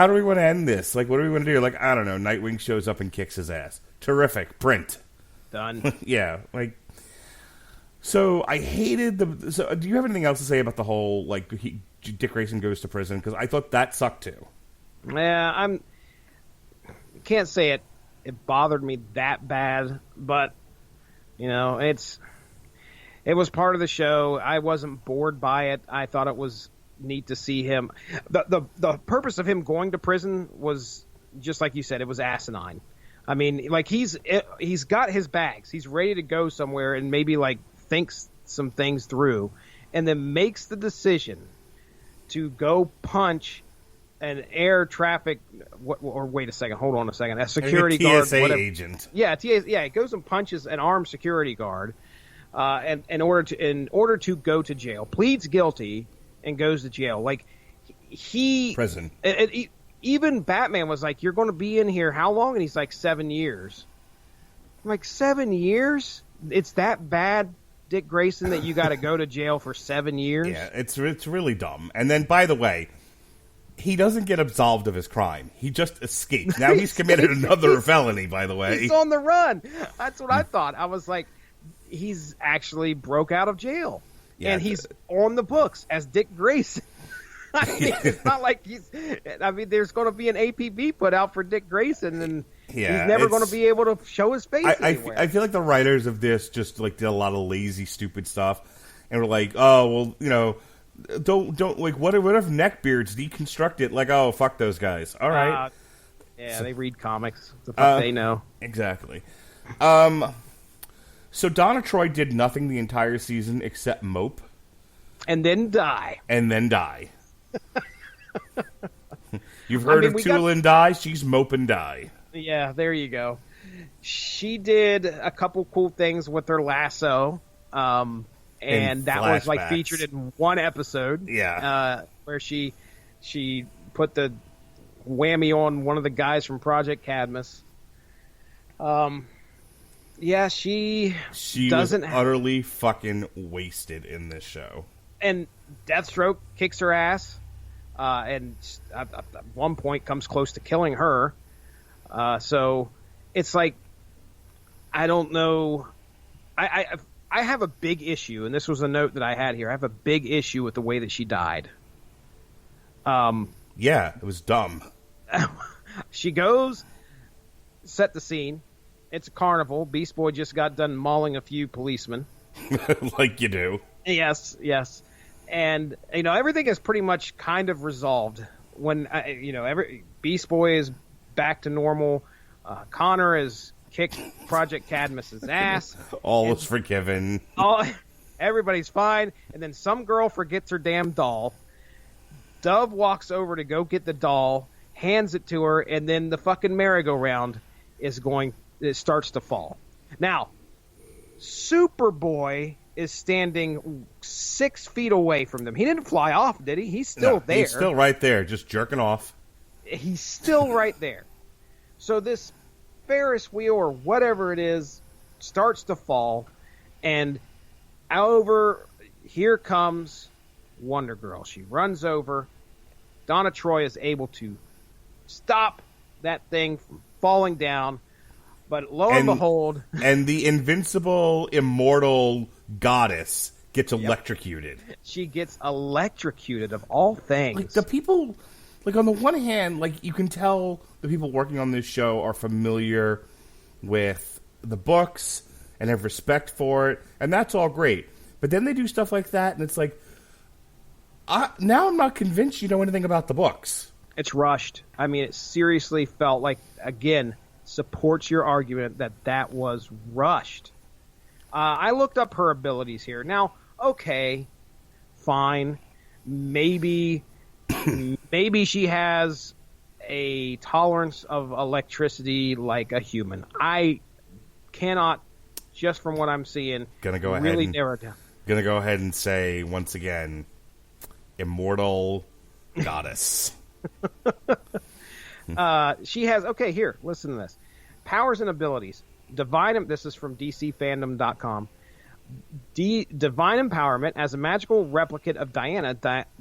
do we want to end this? Like, what do we want to do? Like, I don't know. Nightwing shows up and kicks his ass. Terrific. Print. Done. Yeah. Like, so I hated so do you have anything else to say about the whole, like, Dick Grayson goes to prison? Because I thought that sucked too. Yeah, can't say it bothered me that bad, but it was part of the show. I wasn't bored by it. I thought it was neat to see him. The purpose of him going to prison was just like you said. It was asinine. I mean, like he's got his bags. He's ready to go somewhere and maybe like thinks some things through, and then makes the decision to go punch an air traffic, or wait a second, hold on a second, a security guard, TSA agent. Yeah, he goes and punches an armed security guard, and in order to go to jail, pleads guilty and goes to jail. Like prison. Even Batman was like, "You're going to be in here how long?" And he's like, 7 years. I'm like, 7 years? It's that bad, Dick Grayson, that you got to go to jail for 7 years? Yeah, it's really dumb. And then, by the way, he doesn't get absolved of his crime. He just escapes. Now he's committed another felony, by the way. He's on the run. That's what I thought. I was like, he's actually broke out of jail. Yeah, and he's on the books as Dick Grayson. I mean, it's not like there's going to be an APB put out for Dick Grayson, and he's never going to be able to show his face anywhere. I feel like the writers of this just like did a lot of lazy, stupid stuff, and were like, oh, well, don't like what if neckbeards deconstruct it? Like, oh, fuck those guys. All right. They read comics. The fuck they know. Exactly. So Donna Troy did nothing the entire season except mope. And then die. You've heard of Tool and Die? She's mope and die. Yeah, there you go. She did a couple cool things with her lasso. And that was like featured in one episode. Yeah. Where she put the whammy on one of the guys from Project Cadmus. Yeah, she doesn't was utterly fucking wasted in this show. And Deathstroke kicks her ass, and at one point comes close to killing her. So it's like, I don't know. I have a big issue, and this was a note that I had here. I have a big issue with the way that she died. Yeah, it was dumb. She goes, set the scene. It's a carnival. Beast Boy just got done mauling a few policemen. Like you do. Yes. And, everything is pretty much kind of resolved. When, Beast Boy is back to normal. Connor has kicked Project Cadmus's ass. All is forgiven. Everybody's fine. And then some girl forgets her damn doll. Dove walks over to go get the doll, hands it to her, and then the fucking merry-go-round it starts to fall. Now, Superboy is standing 6 feet away from them. He didn't fly off, did he? He's still there. He's still right there, just jerking off. He's still right there. So this Ferris wheel or whatever it is starts to fall, and here comes Wonder Girl. She runs over. Donna Troy is able to stop that thing from falling down, but lo and behold... And the invincible, immortal goddess gets electrocuted. She gets electrocuted, of all things. Like, the people... Like, on the one hand, like, you can tell the people working on this show are familiar with the books and have respect for it, and that's all great. But then they do stuff like that, and it's like, now I'm not convinced you know anything about the books. It's rushed. I mean, it seriously felt like, again, supports your argument that was rushed. I looked up her abilities here. Now, okay, fine. Maybe she has a tolerance of electricity like a human. I cannot, just from what I'm seeing, really narrow it down. Gonna go ahead and say, once again, immortal goddess. She has, okay, here, listen to this. Powers and abilities. This is from DCFandom.com. Divine empowerment. As a magical replicant of Diana,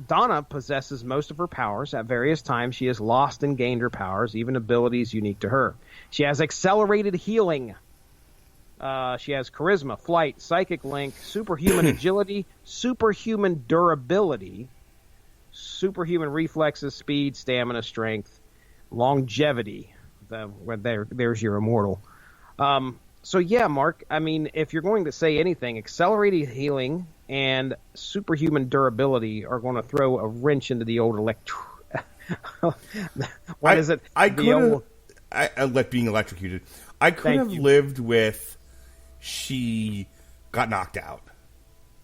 Donna possesses most of her powers. At various times, she has lost and gained her powers, even abilities unique to her. She has accelerated healing. She has charisma, flight, psychic link, superhuman agility, superhuman durability, superhuman reflexes, speed, stamina, strength, longevity. There's your immortal. So yeah, Mark, I mean, if you're going to say anything, accelerated healing and superhuman durability are going to throw a wrench into the old What is it? I like being electrocuted. I could have lived with she got knocked out,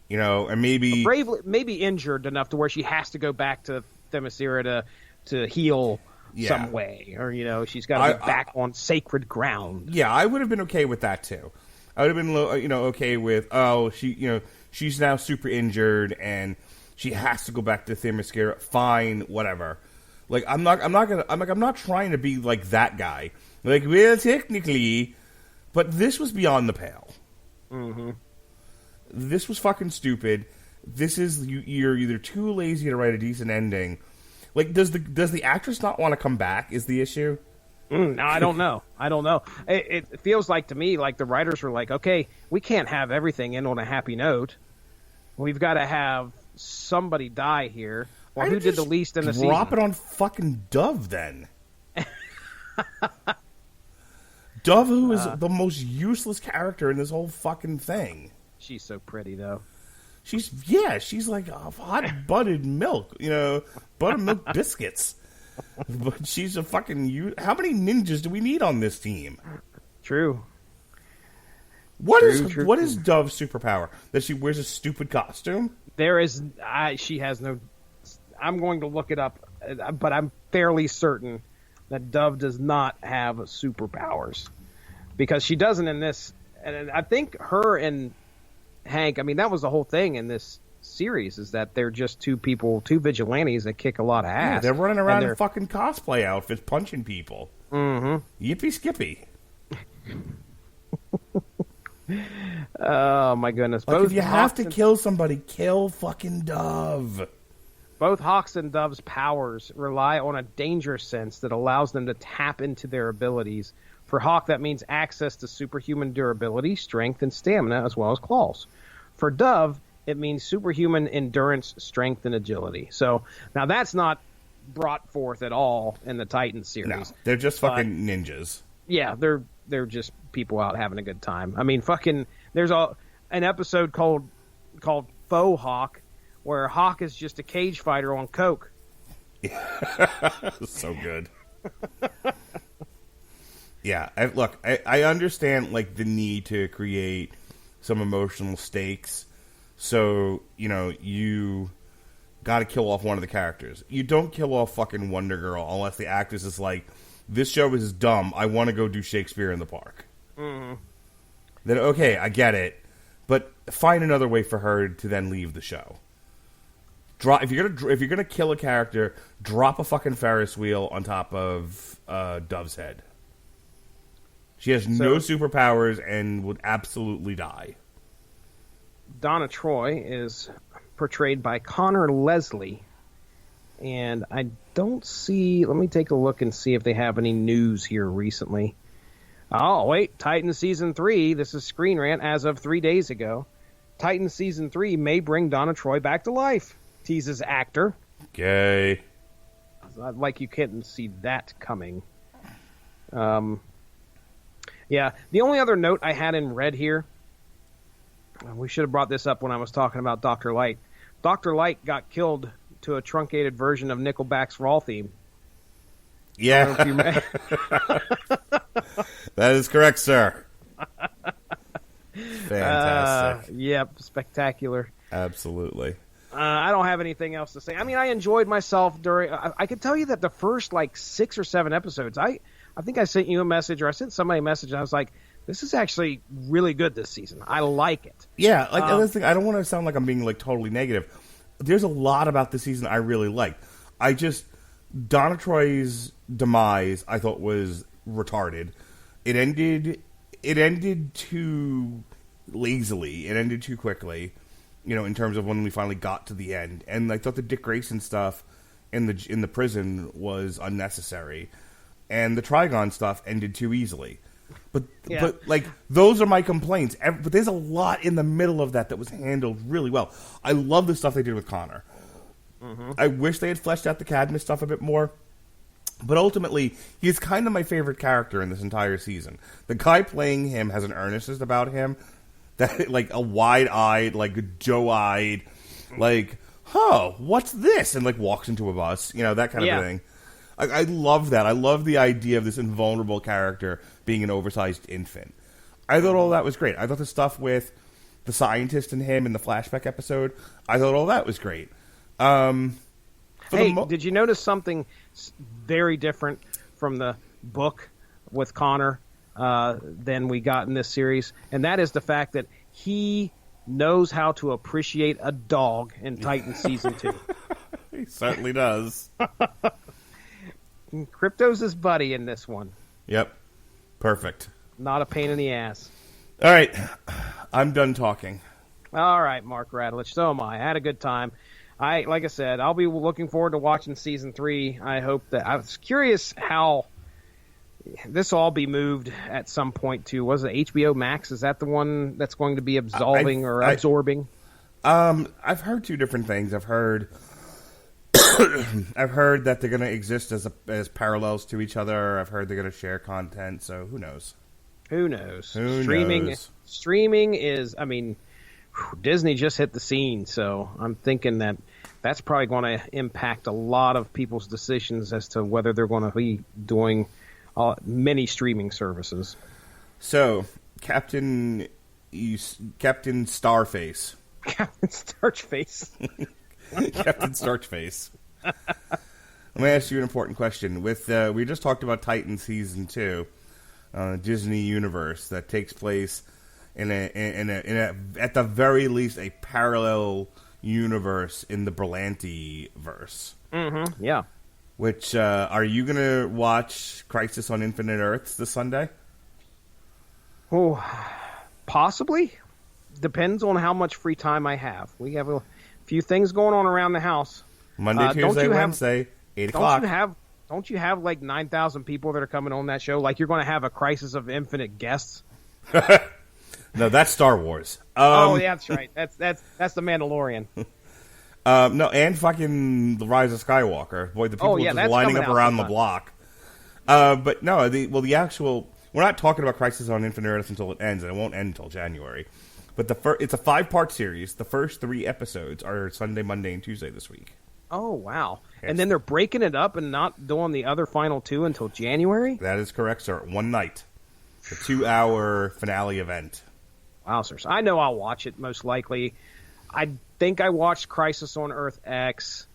and maybe injured enough to where she has to go back to Themyscira to heal some way, or she's got to be back on sacred ground. Yeah, I would have been okay with that too. I would have been, okay with she's now super injured and she has to go back to Themyscira. Fine, whatever. Like I'm not trying to be like that guy. Like, well, technically, but this was beyond the pale. Mm-hmm. This was fucking stupid. This is you're either too lazy to write a decent ending. Like, does the actress not want to come back? Is the issue? No, I don't know. It feels like to me like the writers were like, okay, we can't have everything end on a happy note. We've got to have somebody die here. Well, who did the least in the season? Drop it on fucking Dove then. Dove, who is the most useless character in this whole fucking thing. She's so pretty, though. She's like hot buttered milk, buttermilk biscuits. But she's a fucking... How many ninjas do we need on this team? True. What is Dove's superpower? That she wears a stupid costume? She has no... I'm going to look it up, but I'm fairly certain that Dove does not have superpowers. Because she doesn't in this... And I think her and Hank, I mean, that was the whole thing in this series, is that they're just two vigilantes that kick a lot of ass. Yeah, they're running around in fucking cosplay outfits punching people. Mm-hmm. Yippee skippy. Oh, my goodness. Like, if you have to kill somebody, kill fucking Dove. Both Hawks and Dove's powers rely on a danger sense that allows them to tap into their abilities. For Hawk, that means access to superhuman durability, strength, and stamina, as well as claws. For Dove, it means superhuman endurance, strength, and agility. So, now that's not brought forth at all in the Titans series. No, they're just fucking ninjas. Yeah, they're just people out having a good time. I mean, fucking, there's an episode called Faux Hawk, where Hawk is just a cage fighter on coke. So good. Yeah, I understand like the need to create some emotional stakes. So, you got to kill off one of the characters. You don't kill off fucking Wonder Girl unless the actress is like, this show is dumb. I want to go do Shakespeare in the Park. Mm-hmm. Then, okay, I get it. but find another way for her to then leave the show. If you're gonna kill a character, drop a fucking Ferris wheel on top of Dove's head. She has no superpowers and would absolutely die. Donna Troy is portrayed by Connor Leslie, and I don't see. Let me take a look and see if they have any news here recently. Oh wait, Titans season 3. This is Screen Rant as of 3 days ago. Titans season 3 may bring Donna Troy back to life. Teases actor. Gay. Like you couldn't see that coming. Yeah, the only other note I had in red here, we should have brought this up when I was talking about Dr. Light. Dr. Light got killed to a truncated version of Nickelback's Raw theme. Yeah. That is correct, sir. Fantastic. Yep, spectacular. Absolutely. I don't have anything else to say. I mean, I enjoyed myself during. I could tell you that the first 6 or 7 episodes, I think I sent you a message, or I sent somebody a message, and I was like, this is actually really good this season. I like it. Yeah, another thing, I don't want to sound like I'm being totally negative. There's a lot about this season I really like. Donna Troy's demise I thought was retarded. It ended too lazily. It ended too quickly. In terms of when we finally got to the end, and I thought the Dick Grayson stuff in the prison was unnecessary, and the Trigon stuff ended too easily. But those are my complaints. But there's a lot in the middle of that was handled really well. I love the stuff they did with Connor. Mm-hmm. I wish they had fleshed out the Cadmus stuff a bit more. But ultimately, he's kind of my favorite character in this entire season. The guy playing him has an earnestness about him. That a wide-eyed, Joe-eyed, what's this? And walks into a bus, that kind of thing. I love that. I love the idea of this invulnerable character being an oversized infant. I thought all that was great. I thought the stuff with the scientist and him in the flashback episode, I thought all that was great. Did you notice something very different from the book with Connor? Than we got in this series, and that is the fact that he knows how to appreciate a dog in Titan Season 2. He certainly does. Crypto's his buddy in this one. Yep. Perfect. Not a pain in the ass. All right. I'm done talking. All right, Mark Radulich. So am I. I had a good time. Like I said, I'll be looking forward to watching Season 3. I was curious how this will all be moved at some point to, was it HBO Max? Is that the one that's going to be absorbing? I've heard two different things. I've heard that they're going to exist as parallels to each other. I've heard they're going to share content. So who knows? Who knows? Streaming is, Disney just hit the scene. So I'm thinking that's probably going to impact a lot of people's decisions as to whether they're going to be doing many streaming services. So, Captain Starface. Captain Starchface. Captain Starchface. Let me ask you an important question. We just talked about Titan Season 2, Disney universe that takes place in a at the very least a parallel universe in the Berlanti verse. Mm-hmm. Yeah. Which, are you going to watch Crisis on Infinite Earths this Sunday? Oh, possibly. Depends on how much free time I have. We have a few things going on around the house. Monday, Tuesday, Wednesday, 8 o'clock. Don't you have 9,000 people that are coming on that show? You're going to have a Crisis of Infinite guests? No, that's Star Wars. Yeah, that's right. That's the Mandalorian. No, and fucking The Rise of Skywalker. Boy, the people just lining up around the block. But no, the actual... We're not talking about Crisis on Infinite Earths until it ends, and it won't end until January. But it's a 5-part series. The first 3 episodes are Sunday, Monday, and Tuesday this week. Oh, wow. Yes. And then they're breaking it up and not doing the other final 2 until January? That is correct, sir. One night. The 2-hour finale event. Wow, sir. I know I'll watch it, most likely. I think I watched Crisis on Earth X,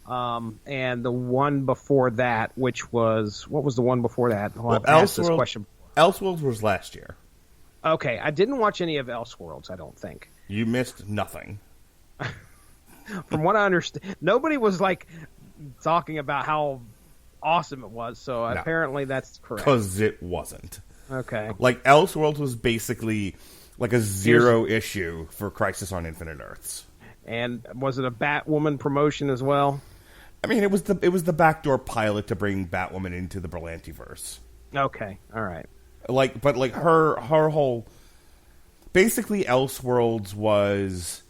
and the one before that, which was... What was the one before that? Elseworlds was last year. Okay, I didn't watch any of Elseworlds, I don't think. You missed nothing. From what I understand, nobody was like talking about how awesome it was, so No. apparently that's correct. Because it wasn't. Okay. Like, Elseworlds was basically like a zero issue for Crisis on Infinite Earths. And was it a Batwoman promotion as well? I mean, it was the backdoor pilot to bring Batwoman into the Berlantiverse. Okay, all right. But her whole, basically, Elseworlds was,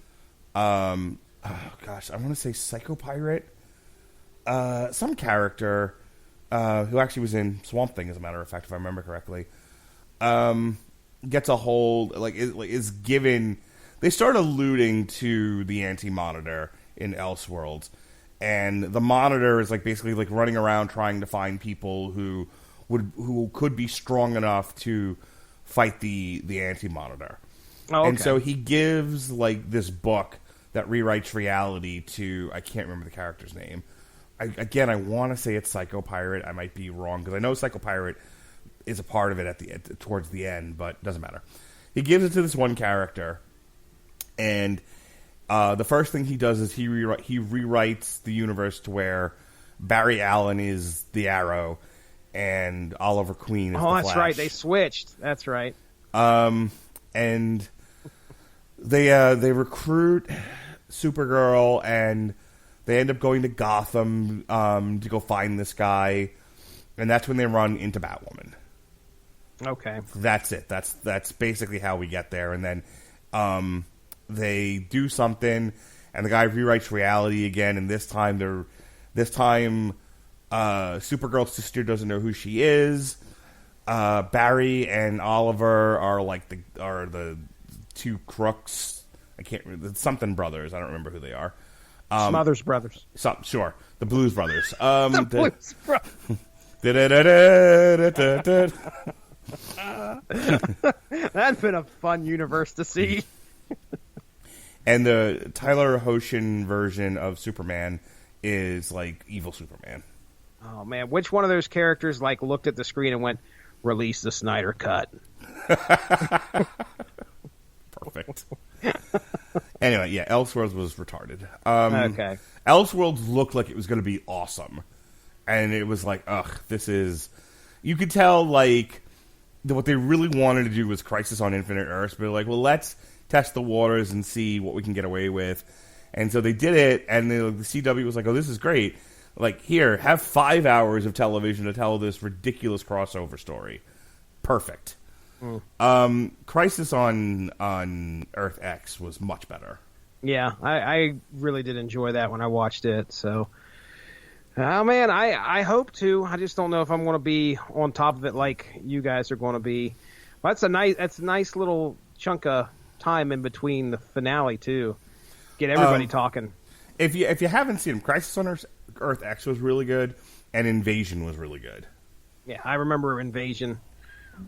I want to say Psycho Pirate, some character who actually was in Swamp Thing, as a matter of fact, if I remember correctly, gets a hold, is given. They start alluding to the Anti-Monitor in Elseworlds, and the Monitor is basically running around trying to find people who could be strong enough to fight the Anti-Monitor. Oh, okay. And so he gives this book that rewrites reality to, I can't remember the character's name. I want to say it's Psycho Pirate. I might be wrong because I know Psycho Pirate is a part of it towards the end, but it doesn't matter. He gives it to this one character, and the first thing he does is he rewrites the universe to where Barry Allen is the Arrow and Oliver Queen is the Flash. Oh, that's right. They switched. That's right. And they recruit Supergirl, and they end up going to Gotham to go find this guy, and that's when they run into Batwoman. Okay. That's it. That's basically how we get there, and then they do something, and the guy rewrites reality again, and this time Supergirl's sister doesn't know who she is. Barry and Oliver are the two crooks. I can't remember. It's something brothers. I don't remember who they are. Smothers Brothers. Sure. The Blues Brothers. The Blues Brothers. That's been a fun universe to see. And the Tyler Hoechlin version of Superman is evil Superman. Oh man, which one of those characters looked at the screen and went, "Release the Snyder Cut"? Perfect. Anyway, yeah, Elseworlds was retarded. Okay. Elseworlds looked like it was going to be awesome, and it was this is. You could tell what they really wanted to do was Crisis on Infinite Earths, but well, let's test the waters and see what we can get away with. And so they did it, and the CW was like, "Oh, this is great! Here, have 5 hours of television to tell this ridiculous crossover story. Perfect." Crisis on Earth X was much better. Yeah, I really did enjoy that when I watched it. So, oh man, I hope to. I just don't know if I'm going to be on top of it like you guys are going to be. But that's a nice little chunk of time in between the finale too. Get everybody talking. If you haven't seen them, Crisis on Earth X was really good, and Invasion was really good. Yeah, I remember Invasion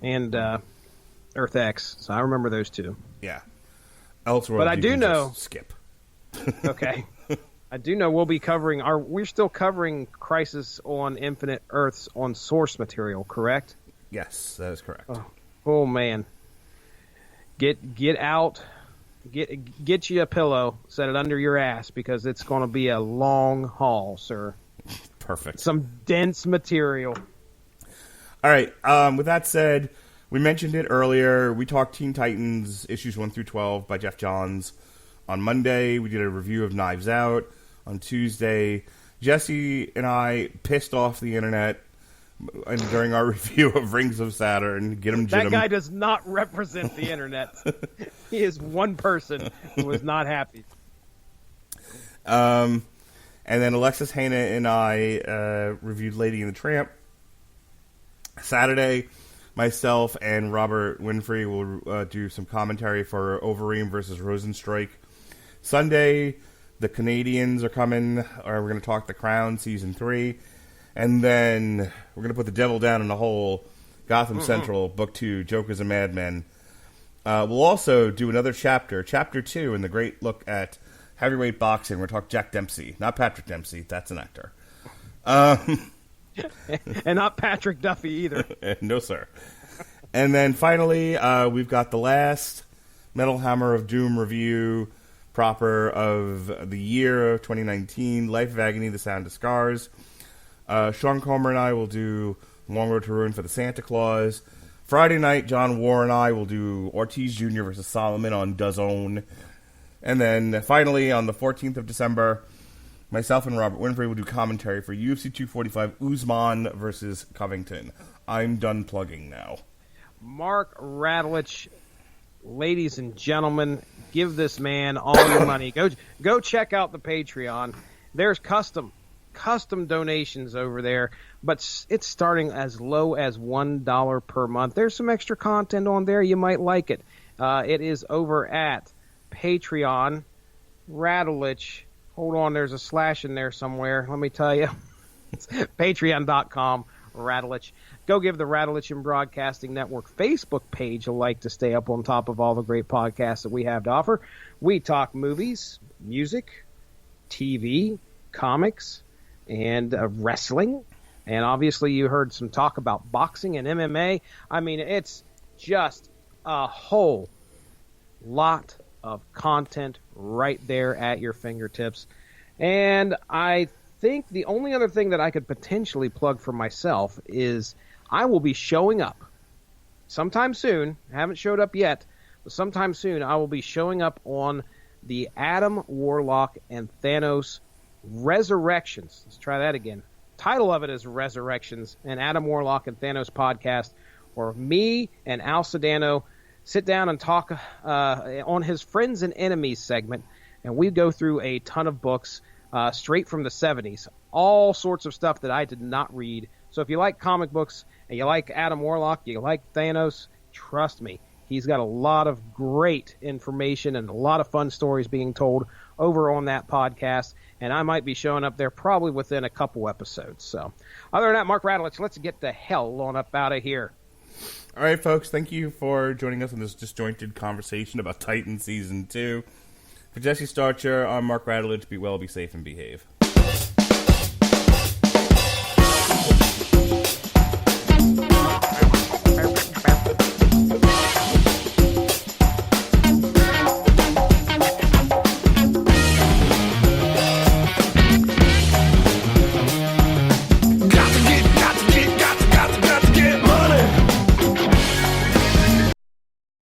and Earth X, so I remember those two. Yeah. Elseworlds, but I do know. Skip. Okay. I do know we'll be covering we're still covering Crisis on Infinite Earths on source material, correct? Yes, that is correct. Oh man. Get out. Get you a pillow, set it under your ass, because it's going to be a long haul, sir. Perfect. Some dense material. All right. With that said, we mentioned it earlier. We talked Teen Titans issues 1 through 12 by Jeff Johns. On Monday, we did a review of Knives Out. On Tuesday, Jesse and I pissed off the internet during our review of Rings of Saturn. Get him, That guy does not represent the internet. He is one person who is not happy. And then Alexis Hana and I reviewed Lady and the Tramp. Saturday, myself and Robert Winfrey will do some commentary for Overeem versus Rosenstrike. Sunday, the Canadians are coming, or we're going to talk The Crown Season 3. And then we're going to put the devil down in the hole, Gotham Central, Book 2, Jokers and Madmen. We'll also do another chapter 2, in the great look at heavyweight boxing. We're talking Jack Dempsey, not Patrick Dempsey. That's an actor. And not Patrick Duffy either. No, sir. And then finally, we've got the last Metal Hammer of Doom review proper of the year of 2019, Life of Agony, The Sound of Scars. Sean Comer and I will do Long Road to Ruin for the Santa Claus. Friday night, John Warr and I will do Ortiz Jr. versus Solomon on DAZN. And then finally, on the 14th of December, myself and Robert Winfrey will do commentary for UFC 245 Usman versus Covington. I'm done plugging now. Mark Radulich, ladies and gentlemen, give this man all your money. Go check out the Patreon. There's custom donations over there, but it's starting as low as $1 per month. There's some extra content on there. You might like it. It is over at Patreon. Radulich. Hold on, there's a slash in there somewhere. Let me tell you. It's patreon.com. Radulich. Go give the Radulich and Broadcasting Network Facebook page a like to stay up on top of all the great podcasts that we have to offer. We talk movies, music, TV, comics, and wrestling. And obviously you heard some talk about boxing and MMA. I mean, it's just a whole lot of content right there at your fingertips. And I think the only other thing that I could potentially plug for myself is I will be showing up sometime soon. I haven't showed up yet, but sometime soon I will be showing up on the Adam Warlock and Thanos Resurrections. Let's try that again. Title of it is Resurrections, an Adam Warlock and Thanos podcast where me and Al Sedano sit down and talk on his Friends and Enemies segment, and we go through a ton of books straight from the 70s, all sorts of stuff that I did not read. So if you like comic books and you like Adam Warlock, you like Thanos, trust me, he's got a lot of great information and a lot of fun stories being told over on that podcast, and I might be showing up there probably within a couple episodes. So other than that, Mark Radulich, let's get the hell on up out of here. All right, folks, thank you for joining us on this disjointed conversation about Titan Season 2. For Jesse Starcher, I'm Mark Radulich. Be well, be safe, and behave.